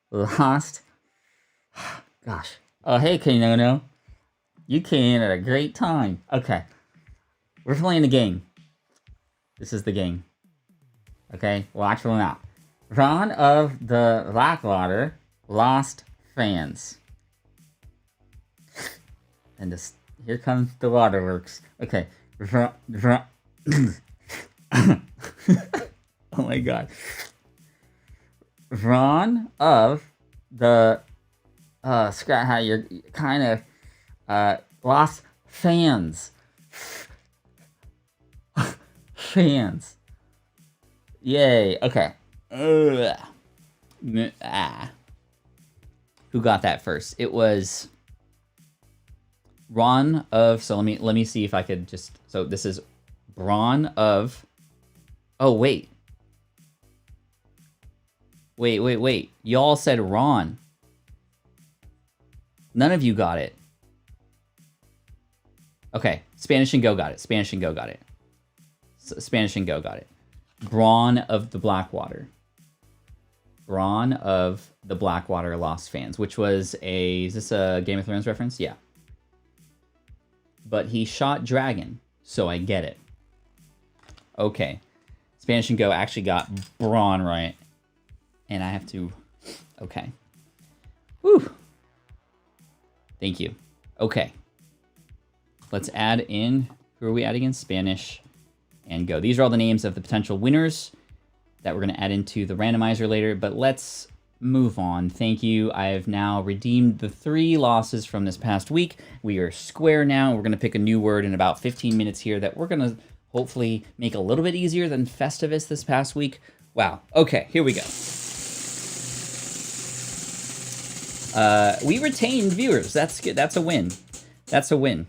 Lost. Gosh. Oh, hey, Kanono. You came in at a great time. Okay. We're playing a game. This is the game. Okay, well, actually not. Ron of the Blackwater lost fans. And this, here comes the waterworks. Okay. Oh my god. Ron of the Scrat Hat, you're kind of lost fans. Fans. Yay. Okay. Who got that first? It was Ron of. So let me see if I could just. So this is Ron of. Oh wait. Wait. Y'all said Ron. None of you got it. Okay. Spanish and Go got it. Spanish and Go got it. Spanish and Go got it. Braun of the Blackwater. Braun of the Blackwater lost fans, which was a... Is this a Game of Thrones reference? Yeah. But he shot Dragon, so I get it. Okay. Spanish and Go actually got Braun right. And I have to... Okay. Whew. Thank you. Okay. Let's add in... Who are we adding in? Spanish and Go. These are all the names of the potential winners that we're going to add into the randomizer later, but let's move on. Thank you. I have now redeemed the 3 losses from this past week. We are square now. We're going to pick a new word in about 15 minutes here that we're going to hopefully make a little bit easier than Festivus this past week. Wow. Okay, here we go. We retained viewers. That's good. That's a win. That's a win.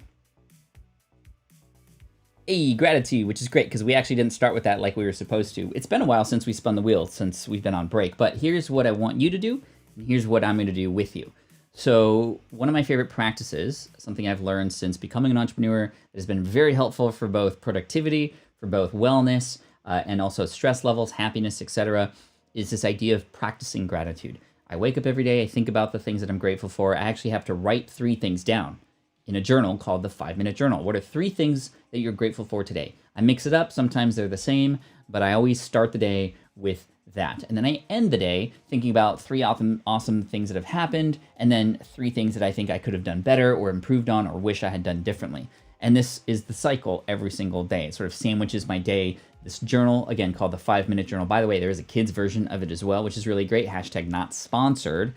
Hey, gratitude, which is great because we actually didn't start with that like we were supposed to. It's been a while since we spun the wheel, since we've been on break, but here's what I want you to do, and here's what I'm going to do with you. So one of my favorite practices, something I've learned since becoming an entrepreneur that has been very helpful for both productivity, for both wellness, and also stress levels, happiness, etc., is this idea of practicing gratitude. I wake up every day, I think about the things that I'm grateful for. I actually have to write 3 things down in a journal called the 5-Minute Journal. What are 3 things that you're grateful for today? I mix it up. Sometimes they're the same, but I always start the day with that. And then I end the day thinking about 3 awesome things that have happened, and then 3 things that I think I could have done better or improved on or wish I had done differently. And this is the cycle every single day. It sort of sandwiches my day. This journal, again, called the 5-Minute Journal. By the way, there is a kid's version of it as well, which is really great. Hashtag not sponsored.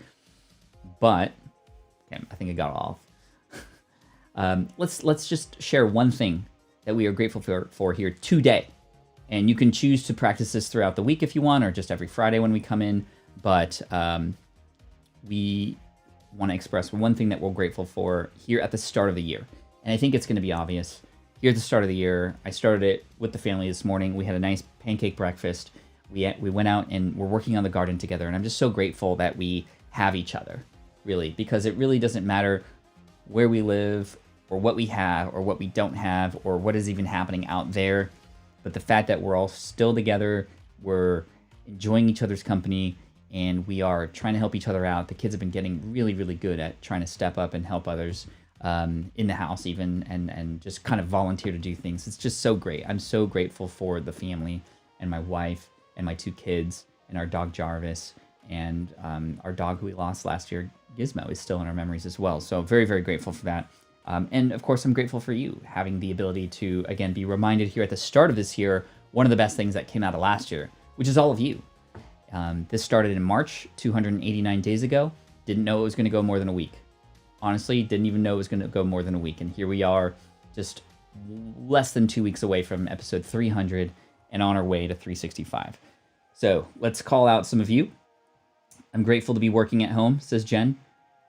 But, okay, I think I got it all. Let's just share one thing that we are grateful for here today. And you can choose to practice this throughout the week if you want, or just every Friday when we come in. But we want to express one thing that we're grateful for here at the start of the year. And I think it's going to be obvious. Here at the start of the year, I started it with the family this morning. We had a nice pancake breakfast. We went out and we're working on the garden together. And I'm just so grateful that we have each other, really, because it really doesn't matter where we live or what we have or what we don't have or what is even happening out there. But the fact that we're all still together, we're enjoying each other's company, and we are trying to help each other out. The kids have been getting really, really good at trying to step up and help others in the house even, and just kind of volunteer to do things. It's just so great. I'm so grateful for the family and my wife and my 2 kids and our dog Jarvis and our dog who we lost last year, Gizmo, is still in our memories as well. So very, very grateful for that. And of course, I'm grateful for you having the ability to, again, be reminded here at the start of this year, one of the best things that came out of last year, which is all of you. This started in March, 289 days ago. Didn't know it was going to go more than a week. Honestly, didn't even know it was going to go more than a week. And here we are, just less than 2 weeks away from episode 300 and on our way to 365. So let's call out some of you. I'm grateful to be working at home, says Jen.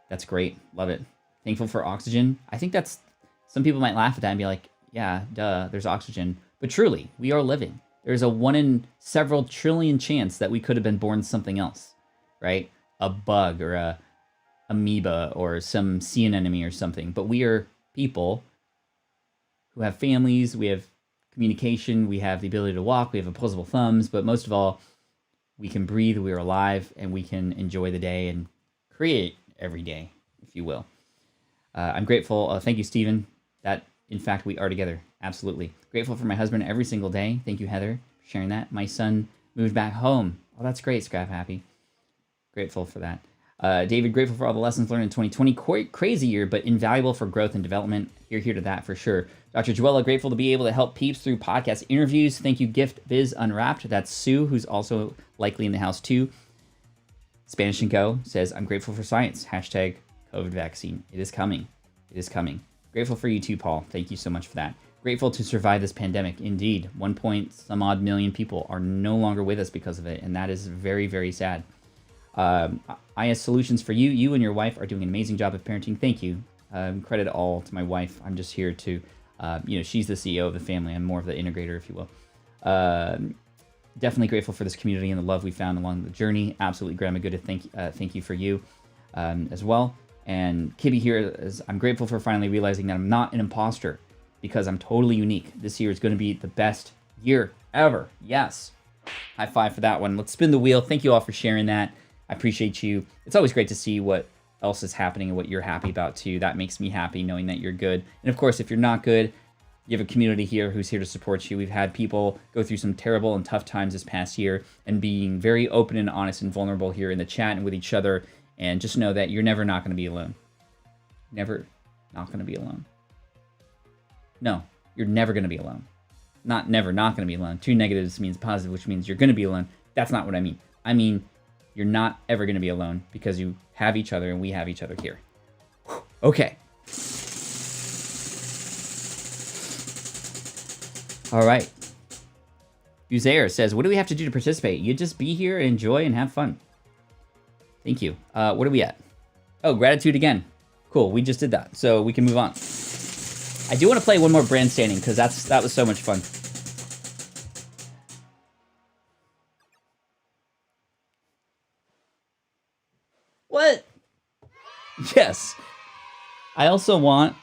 That's great. Love it. Thankful for oxygen. I think that's, some people might laugh at that and be like, yeah, duh, there's oxygen. But truly, we are living. There's a 1 in several trillion chance that we could have been born something else, right? A bug or a amoeba or some sea anemone or something. But we are people who have families, we have communication, we have the ability to walk, we have opposable thumbs, but most of all, we can breathe, we are alive, and we can enjoy the day and create every day, if you will. I'm grateful. Thank you, Stephen, that, in fact, we are together. Absolutely. Grateful for my husband every single day. Thank you, Heather, for sharing that. My son, moved back home. Oh, that's great, Scrap Happy. Grateful for that. David, grateful for all the lessons learned in 2020. Crazy year, but invaluable for growth and development. Here to that for sure. Dr. Joella, grateful to be able to help peeps through podcast interviews. Thank you, Gift Biz Unwrapped. That's Sue, who's also likely in the house too. Spanish and Go says, I'm grateful for science. Hashtag COVID vaccine. It is coming. It is coming. Grateful for you too, Paul. Thank you so much for that. Grateful to survive this pandemic. Indeed, 1 point some odd million people are no longer with us because of it, and that is very, very sad. IS Solutions for you. You and your wife are doing an amazing job of parenting. Thank you. Credit all to my wife. I'm just here to, she's the CEO of the family. I'm more of the integrator, if you will. Definitely grateful for this community and the love we found along the journey. Absolutely, Grandma Good. Thank you for you as well. And Kibby here is, I'm grateful for finally realizing that I'm not an imposter because I'm totally unique. This year is going to be the best year ever. Yes. High five for that one. Let's spin the wheel. Thank you all for sharing that. I appreciate you. It's always great to see what else is happening and what you're happy about too. That makes me happy knowing that you're good. And of course, if you're not good, you have a community here who's here to support you. We've had people go through some terrible and tough times this past year and being very open and honest and vulnerable here in the chat and with each other. And just know that you're never not going to be alone. Never not going to be alone. No, you're never going to be alone. Not never not going to be alone. Two negatives means positive, which means you're going to be alone. That's not what I mean. I mean, you're not ever going to be alone because you have each other and we have each other here. Whew. Okay. All right. Uzair says, what do we have to do to participate? You just be here, enjoy, and have fun. Thank you. What are we at? Oh, gratitude again. Cool, we just did that, so we can move on. I do want to play one more brand standing because that was so much fun. What? Yes. I also want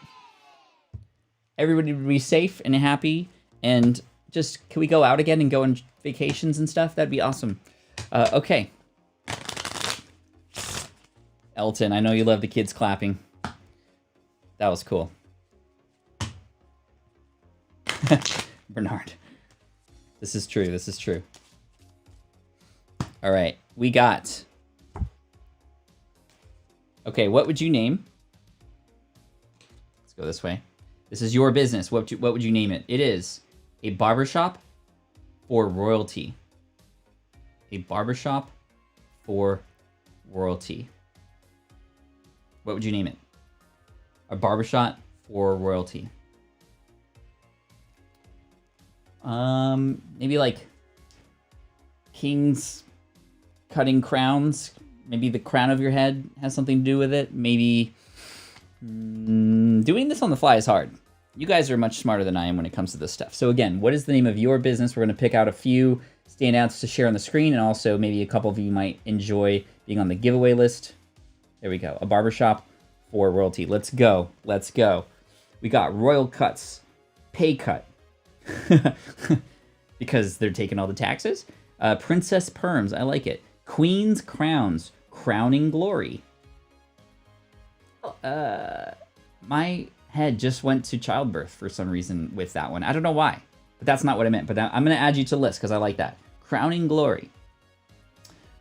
everybody to be safe and happy, and just, can we go out again and go on vacations and stuff? That'd be awesome. Okay. Elton, I know you love the kids clapping. That was cool. Bernard. This is true, this is true. All right, we got... Okay, what would you name? Let's go this way. This is your business. What would you name it? It is a barbershop for royalty. A barbershop for royalty. What would you name it? A barbershop for royalty. Maybe like kings cutting crowns. Maybe the crown of your head has something to do with it. Maybe doing this on the fly is hard. You guys are much smarter than I am when it comes to this stuff. So again, what is the name of your business? We're going to pick out a few standouts to share on the screen, and also maybe a couple of you might enjoy being on the giveaway list. There we go. A barbershop for royalty. Let's go. Let's go. We got Royal Cuts, Pay Cut, because they're taking all the taxes. Princess Perms, I like it. Queen's Crowns, Crowning Glory. My head just went to childbirth for some reason with that one. I don't know why, but that's not what I meant. But I'm going to add you to the list because I like that. Crowning Glory.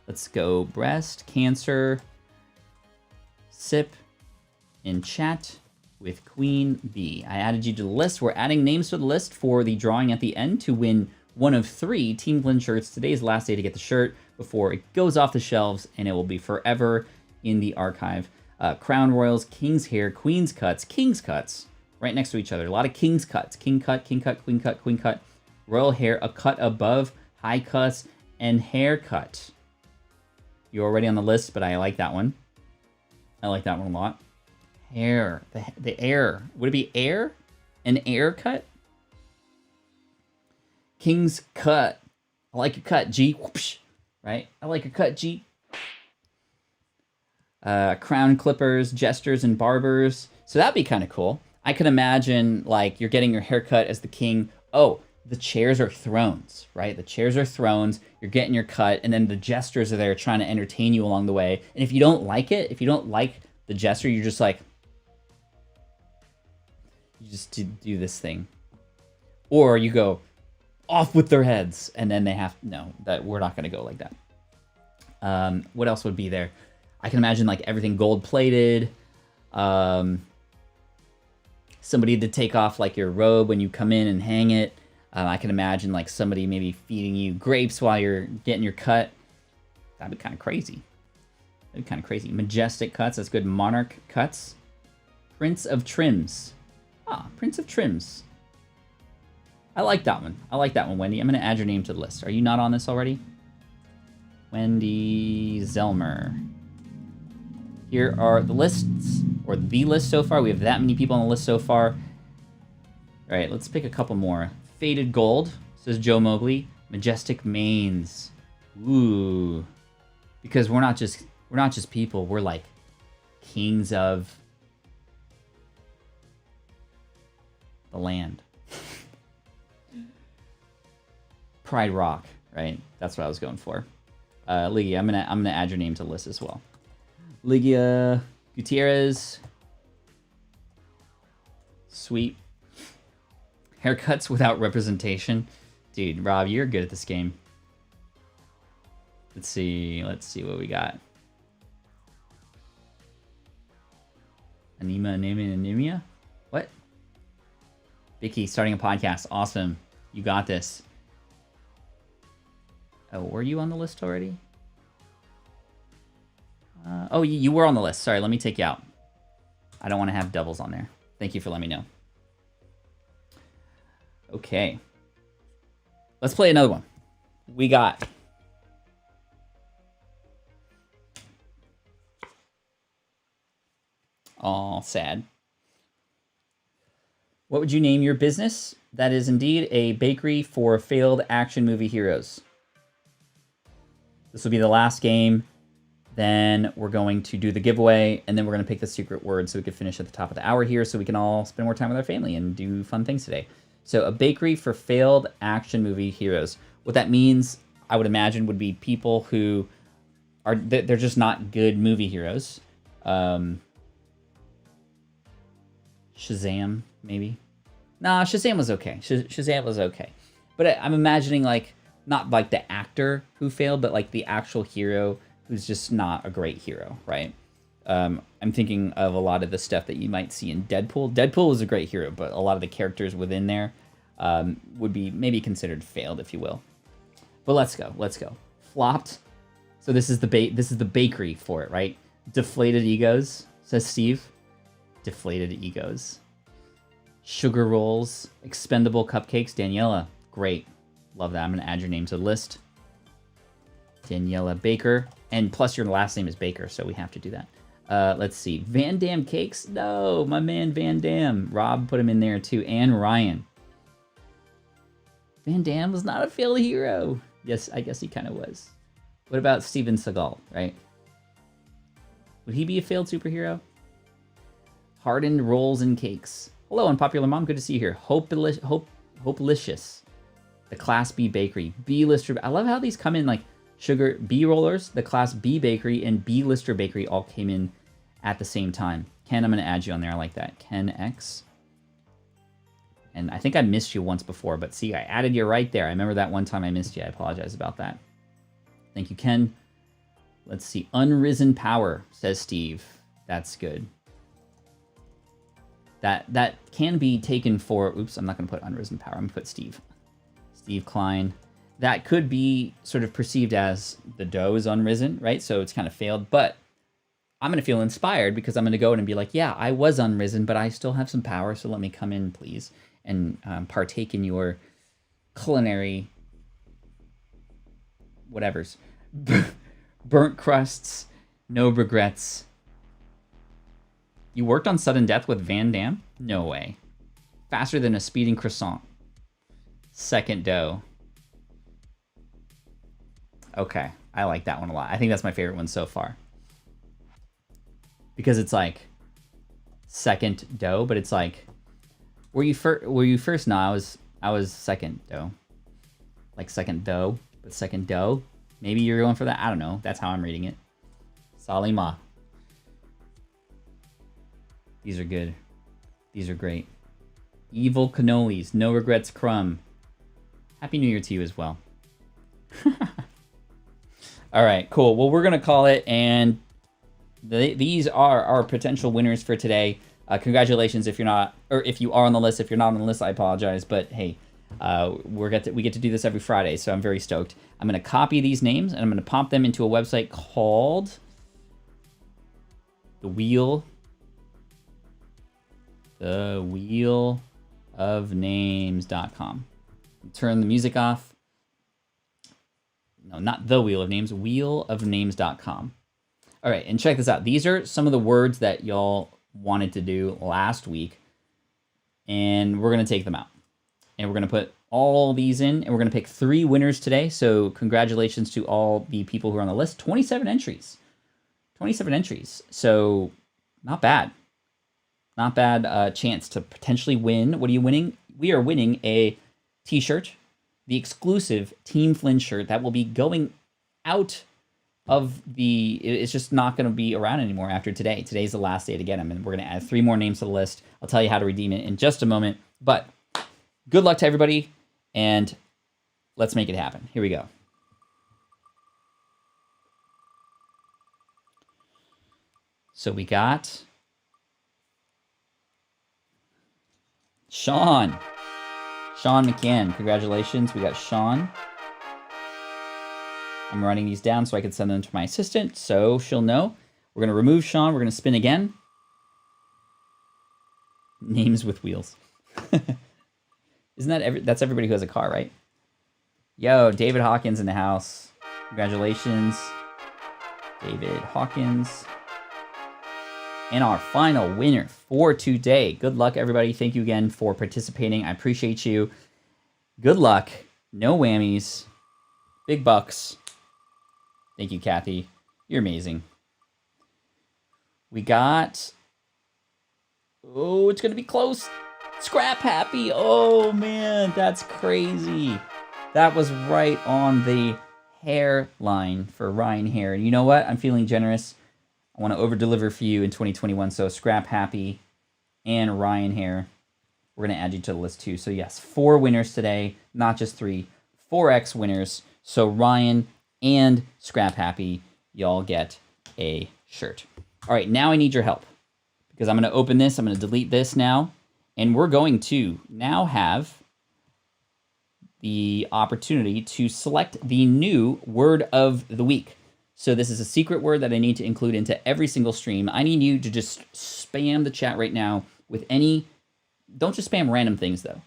Let's go breast cancer. Sip in chat with Queen Bee. I added you to the list. We're adding names to the list for the drawing at the end to win one of 3 Team Flynn shirts. Today's last day to get the shirt before it goes off the shelves, and it will be forever in the archive. Crown Royals, King's Hair, Queen's Cuts, King's Cuts, right next to each other. A lot of King's Cuts. King cut, Queen cut. Royal Hair, a cut above, high cuts, and haircut. You're already on the list, but I like that one. I like that one a lot. Hair, the air. Would it be air? An air cut? King's Cut. I like a cut, G. Whoopsh. Right? I like a cut, G. Crown clippers, jesters, and barbers. So that'd be kind of cool. I could imagine, like, you're getting your haircut as the king. Oh, the chairs are thrones, right? The chairs are thrones. You're getting your cut, and then the jesters are there trying to entertain you along the way. And if you don't like it, if you don't like the jester, you're just like, you just do this thing. Or you go, off with their heads, and then they have no. That we're not going to go like that. What else would be there? I can imagine like everything gold plated. Somebody to take off like your robe when you come in and hang it. I can imagine like somebody maybe feeding you grapes while you're getting your cut. That'd be kind of crazy. That'd be kind of crazy. Majestic cuts. That's good. Monarch cuts. Prince of Trims. Ah, Prince of Trims. I like that one. I like that one, Wendy. I'm going to add your name to the list. Are you not on this already? Wendy Zelmer. Here are the lists, or the list so far. We have that many people on the list so far. All right, let's pick a couple more. Faded Gold, says Joe Mowgli. Majestic Manes. Ooh. Because we're not just people, we're like kings of the land. Pride Rock, right? That's what I was going for. Ligia, I'm gonna add your name to the list as well. Ligia Gutierrez. Sweet. Haircuts without representation. Dude, Rob, you're good at this game. Let's see what we got. Anemia? What? Vicky, starting a podcast. Awesome. You got this. Oh, were you on the list already? Oh, you were on the list. Sorry, let me take you out. I don't want to have doubles on there. Thank you for letting me know. Okay. Let's play another one. We got... Aw, sad. What would you name your business? That is indeed a bakery for failed action movie heroes. This will be the last game. Then we're going to do the giveaway, and then we're going to pick the secret word so we can finish at the top of the hour here so we can all spend more time with our family and do fun things today. So a bakery for failed action movie heroes. What that means, I would imagine, would be people who are, they're just not good movie heroes. Shazam, maybe? Nah, Shazam was okay. Shazam was okay. But I'm imagining, like, not like the actor who failed, but like the actual hero who's just not a great hero, right? I'm thinking of a lot of the stuff that you might see in Deadpool. Deadpool was a great hero, but a lot of the characters within there would be maybe considered failed, if you will. But let's go. Flopped. So this is the bakery for it, right? Deflated egos, says Steve. Deflated egos. Sugar rolls, expendable cupcakes. Daniela, great. Love that. I'm going to add your name to the list. Daniela Baker. And plus your last name is Baker, so we have to do that. Let's see. Van Damme Cakes? No, my man Van Damme. Rob put him in there too. And Ryan. Van Damme was not a failed hero. Yes, I guess he kind of was. What about Steven Seagal, right? Would he be a failed superhero? Hardened rolls and cakes. Hello, Unpopular Mom. Good to see you here. Hopelicious. The Class B Bakery. B-lister. I love how these come in like Sugar B Rollers, the Class B Bakery, and B-lister Bakery all came in at the same time. Ken, I'm going to add you on there. I like that. Ken X. And I think I missed you once before, but see, I added you right there. I remember that one time I missed you. I apologize about that. Thank you, Ken. Let's see. Unrisen Power, says Steve. That's good. That can be taken for... Oops, I'm not going to put Unrisen Power. I'm going to put Steve. Steve Klein. That could be sort of perceived as the dough is unrisen, right? So it's kind of failed. But I'm going to feel inspired because I'm going to go in and be like, yeah, I was unrisen, but I still have some power. So let me come in, please, and partake in your culinary whatevers. Burnt crusts, no regrets. You worked on Sudden Death with Van Damme? No way. Faster than a speeding croissant. Second dough. Okay, I like that one a lot. I think that's my favorite one so far. Because it's like second dough, but it's like, were you first? No, I was second dough. Like second dough, but second dough. Maybe you're going for that. I don't know. That's how I'm reading it. Salima. These are good. These are great. Evil cannolis. No regrets crumb. Happy New Year to you as well. All right, cool. Well, we're going to call it, and these are our potential winners for today. Congratulations if you're not, or if you are on the list. If you're not on the list, I apologize. But hey, we get to do this every Friday, so I'm very stoked. I'm going to copy these names, and I'm going to pop them into a website called The Wheel of Names.com. Turn the music off. No, not The Wheel of Names, wheelofnames.com. All right, and check this out. These are some of the words that y'all wanted to do last week, and we're going to take them out. And we're going to put all these in, and we're going to pick 3 winners today. So congratulations to all the people who are on the list. 27 entries. 27 entries. So not bad. Not bad chance to potentially win. What are you winning? We are winning a t-shirt, the exclusive Team Flynn shirt that will be going out of it's just not going to be around anymore after today. Today's the last day to get them, and we're going to add 3 more names to the list. I'll tell you how to redeem it in just a moment, but good luck to everybody, and let's make it happen. Here we go. So we got Sean McCann. Congratulations. We got Sean. I'm writing these down so I can send them to my assistant so she'll know. We're going to remove Sean. We're going to spin again. Names with wheels. Isn't that that's everybody who has a car, right? Yo, David Hawkins in the house. Congratulations, David Hawkins. And our final winner for today. Good luck, everybody. Thank you again for participating. I appreciate you. Good luck. No whammies. Big bucks. Thank you, Kathy. You're amazing. We got... Oh, it's going to be close. Scrap Happy. Oh, man. That's crazy. That was right on the hairline for Ryan Hare. And you know what? I'm feeling generous. I want to over-deliver for you in 2021. So Scrap Happy and Ryan Hare. We're going to add you to the list too. So yes, 4 winners today. Not just 3. 4X winners. So Ryan and Scrap Happy, y'all get a shirt. All right, now I need your help. Because I'm going to open this. I'm going to delete this now. And we're going to now have the opportunity to select the new word of the week. So this is a secret word that I need to include into every single stream. I need you to just spam the chat right now with any... Don't just spam random things, though.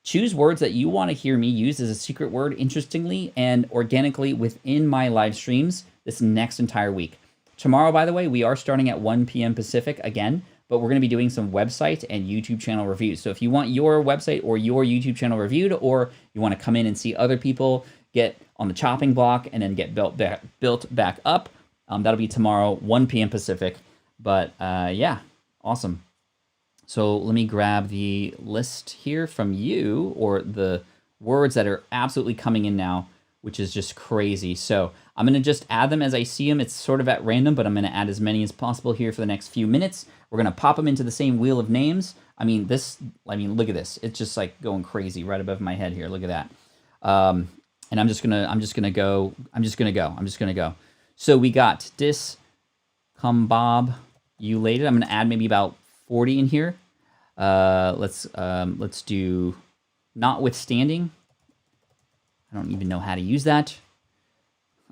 Choose words that you want to hear me use as a secret word interestingly and organically within my live streams this next entire week. Tomorrow, by the way, we are starting at 1 p.m. Pacific again, but we're going to be doing some website and YouTube channel reviews. So if you want your website or your YouTube channel reviewed, or you want to come in and see other people get on the chopping block and then get built back up, that'll be tomorrow, 1 p.m. Pacific. But yeah, awesome. So let me grab the list here from you, or the words that are absolutely coming in now, which is just crazy. So I'm going to just add them as I see them. It's sort of at random, but I'm going to add as many as possible here for the next few minutes. We're going to pop them into the same wheel of names. I mean, look at this. It's just like going crazy right above my head here. Look at that. And I'm just gonna go. So we got discombobulated. I'm gonna add maybe about 40 in here. Let's do notwithstanding. I don't even know how to use that.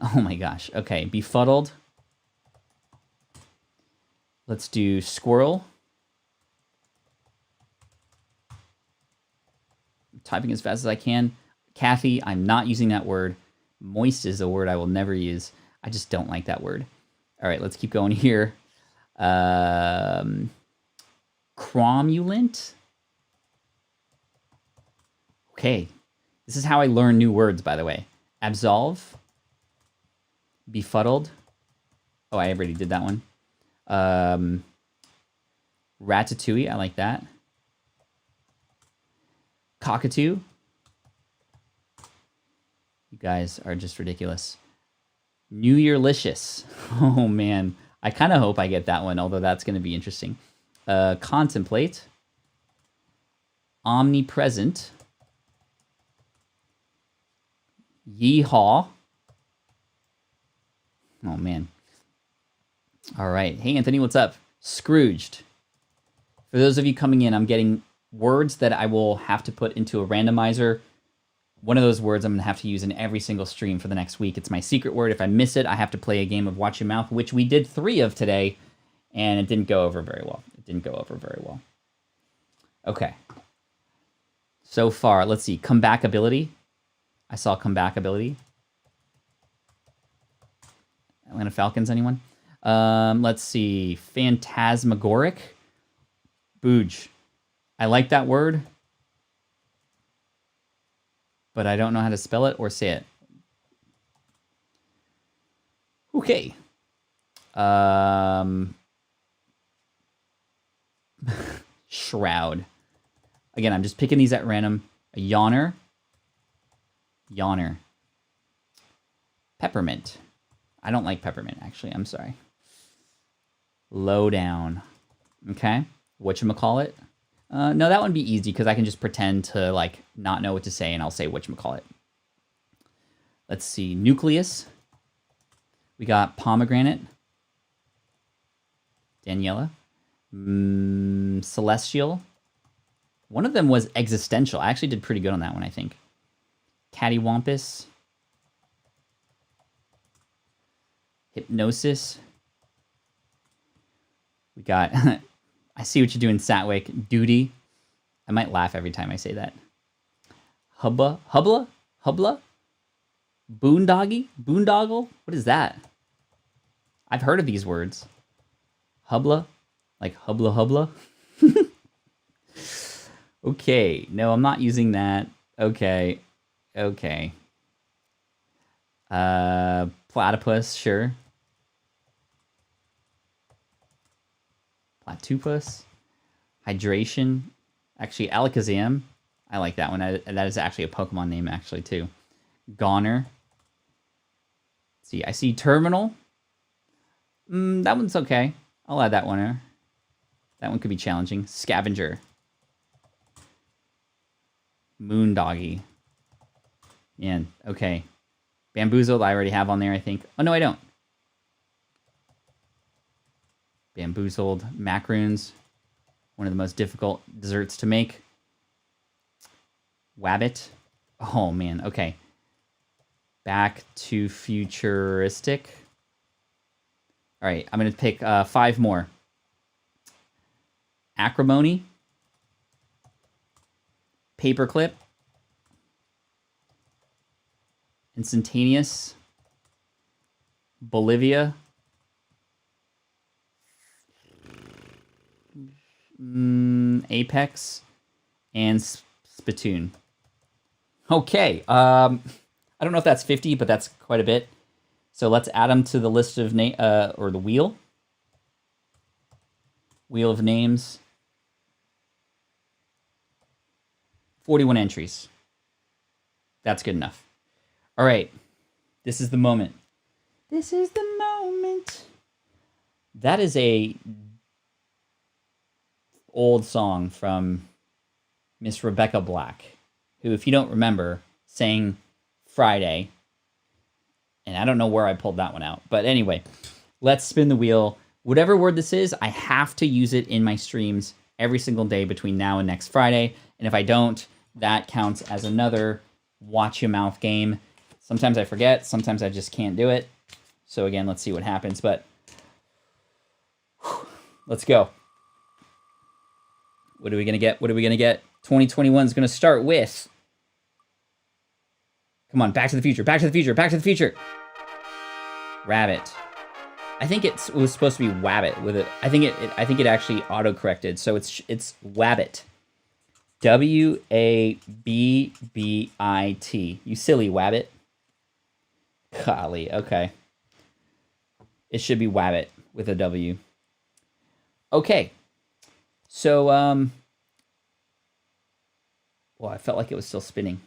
Oh my gosh. Okay, befuddled. Let's do squirrel. I'm typing as fast as I can. Kathy, I'm not using that word. Moist is a word I will never use. I just don't like that word. All right, let's keep going here. Cromulent. Okay, this is how I learn new words, by the way. Absolve. Befuddled. Oh, I already did that one. Ratatouille, I like that. Cockatoo. You guys are just ridiculous. New Yearlicious. Oh, man. I kind of hope I get that one, although that's going to be interesting. Contemplate. Omnipresent. Yeehaw. Oh, man. All right. Hey, Anthony, what's up? Scrooged. For those of you coming in, I'm getting words that I will have to put into a randomizer. One of those words I'm going to have to use in every single stream for the next week. It's my secret word. If I miss it, I have to play a game of Watch Your Mouth, which we did 3 of today, and it didn't go over very well. Okay. So far, let's see. Comeback ability. I saw comeback ability. Atlanta Falcons, anyone? Let's see. Phantasmagoric. Booj. I like that word, but I don't know how to spell it or say it. Okay. Shroud. Again, I'm just picking these at random. A yawner. Yawner. Peppermint. I don't like peppermint, actually. I'm sorry. Lowdown. Okay. Whatchamacallit? No, that would be easy because I can just pretend to like not know what to say and I'll say whatchamacallit. Let's see. Nucleus. We got pomegranate. Daniela. Celestial. One of them was existential. I actually did pretty good on that one, I think. Cattywampus. Hypnosis. We got, I see what you're doing, Satwick. Duty. I might laugh every time I say that. Hubla? Boondoggy? Boondoggle? What is that? I've heard of these words. Hubla? Like hubla? Okay. No, I'm not using that. Okay. Platypus, sure. Platypus. Hydration. Actually, Alakazam. I like that one. That is actually a Pokemon name, actually, too. Goner. Let's see, I see Terminal. That one's okay. I'll add that one there. That one could be challenging. Scavenger. Moondoggy. Man, okay. Bamboozled, I already have on there, I think. Oh, no, I don't. Bamboozled. Macaroons. One of the most difficult desserts to make. Wabbit. Oh, man, okay. Back to futuristic. All right, I'm going to pick 5 more. Acrimony. Paperclip. Instantaneous. Bolivia. Apex. And Spittoon. Okay. I don't know if that's 50, but that's quite a bit. So let's add them to the list of or the wheel. Wheel of names. 41 entries. That's good enough. All right. This is the moment. This is the moment. That is a old song from Miss Rebecca Black, who, if you don't remember, sang Friday. And I don't know where I pulled that one out. But anyway, let's spin the wheel. Whatever word this is, I have to use it in my streams every single day between now and next Friday. And if I don't, that counts as another Watch Your Mouth game. Sometimes I forget. Sometimes I just can't do it. So again, let's see what happens. But let's go. What are we going to get? 2021 is going to start with... Come on, Back to the Future. Rabbit. I think it was supposed to be Wabbit with it. I think it actually auto-corrected, so it's Wabbit. W-A-B-B-I-T. You silly Wabbit. Golly, okay. It should be Wabbit with a W. Okay. So, well, I felt like it was still spinning.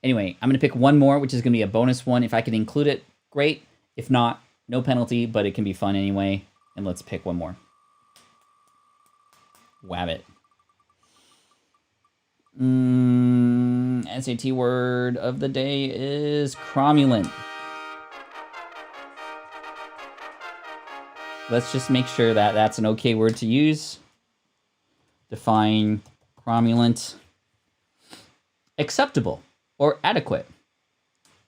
Anyway, I'm going to pick one more, which is going to be a bonus one. If I can include it, great. If not, no penalty, but it can be fun anyway. And let's pick one more. Wabbit. SAT word of the day is cromulent. Let's just make sure that that's an okay word to use. Define cromulent. Acceptable or adequate.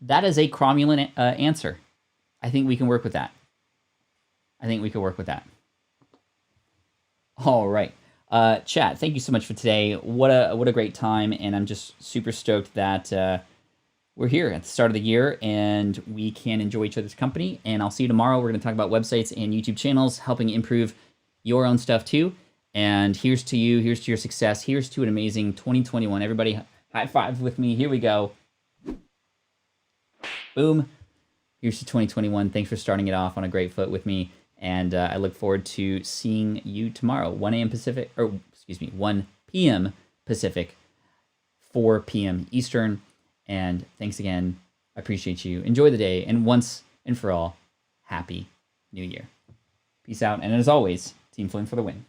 That is a cromulent answer. I think we can work with that. All right. Chat, thank you so much for today. What a great time, and I'm just super stoked that we're here at the start of the year and we can enjoy each other's company. And I'll see you tomorrow. We're going to talk about websites and YouTube channels, helping improve your own stuff too. And here's to you. Here's to your success. Here's to an amazing 2021. Everybody, high five with me. Here we go. Boom. Here's to 2021. Thanks for starting it off on a great foot with me. And I look forward to seeing you tomorrow, 1 a.m. Pacific, or excuse me, 1 p.m. Pacific, 4 p.m. Eastern. And thanks again. I appreciate you. Enjoy the day. And once and for all, Happy New Year. Peace out. And as always, Team Flynn for the win.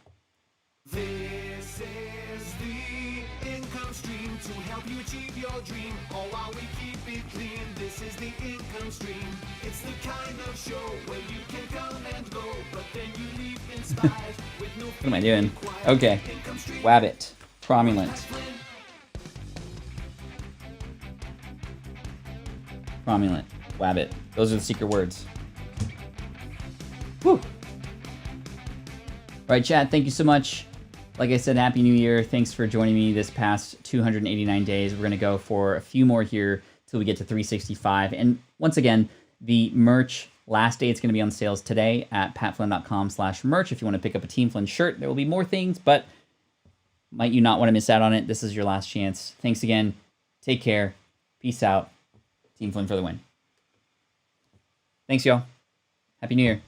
This is the income stream to help you achieve your dream. All while we keep it clean. This is the income stream. It's the kind of show where you can come and go, but then you leave inspired with no. What am I doing? Okay. Wabbit. Cromulent. Cromulent. Wabbit. Those are the secret words. Whew. All right, Chad, thank you so much. Like I said, Happy New Year. Thanks for joining me this past 289 days. We're going to go for a few more here till we get to 365. And once again, the merch last day, it's going to be on sales today at patflynn.com/merch. If you want to pick up a Team Flynn shirt, there will be more things, but might you not want to miss out on it? This is your last chance. Thanks again. Take care. Peace out. Team Flynn for the win. Thanks, y'all. Happy New Year.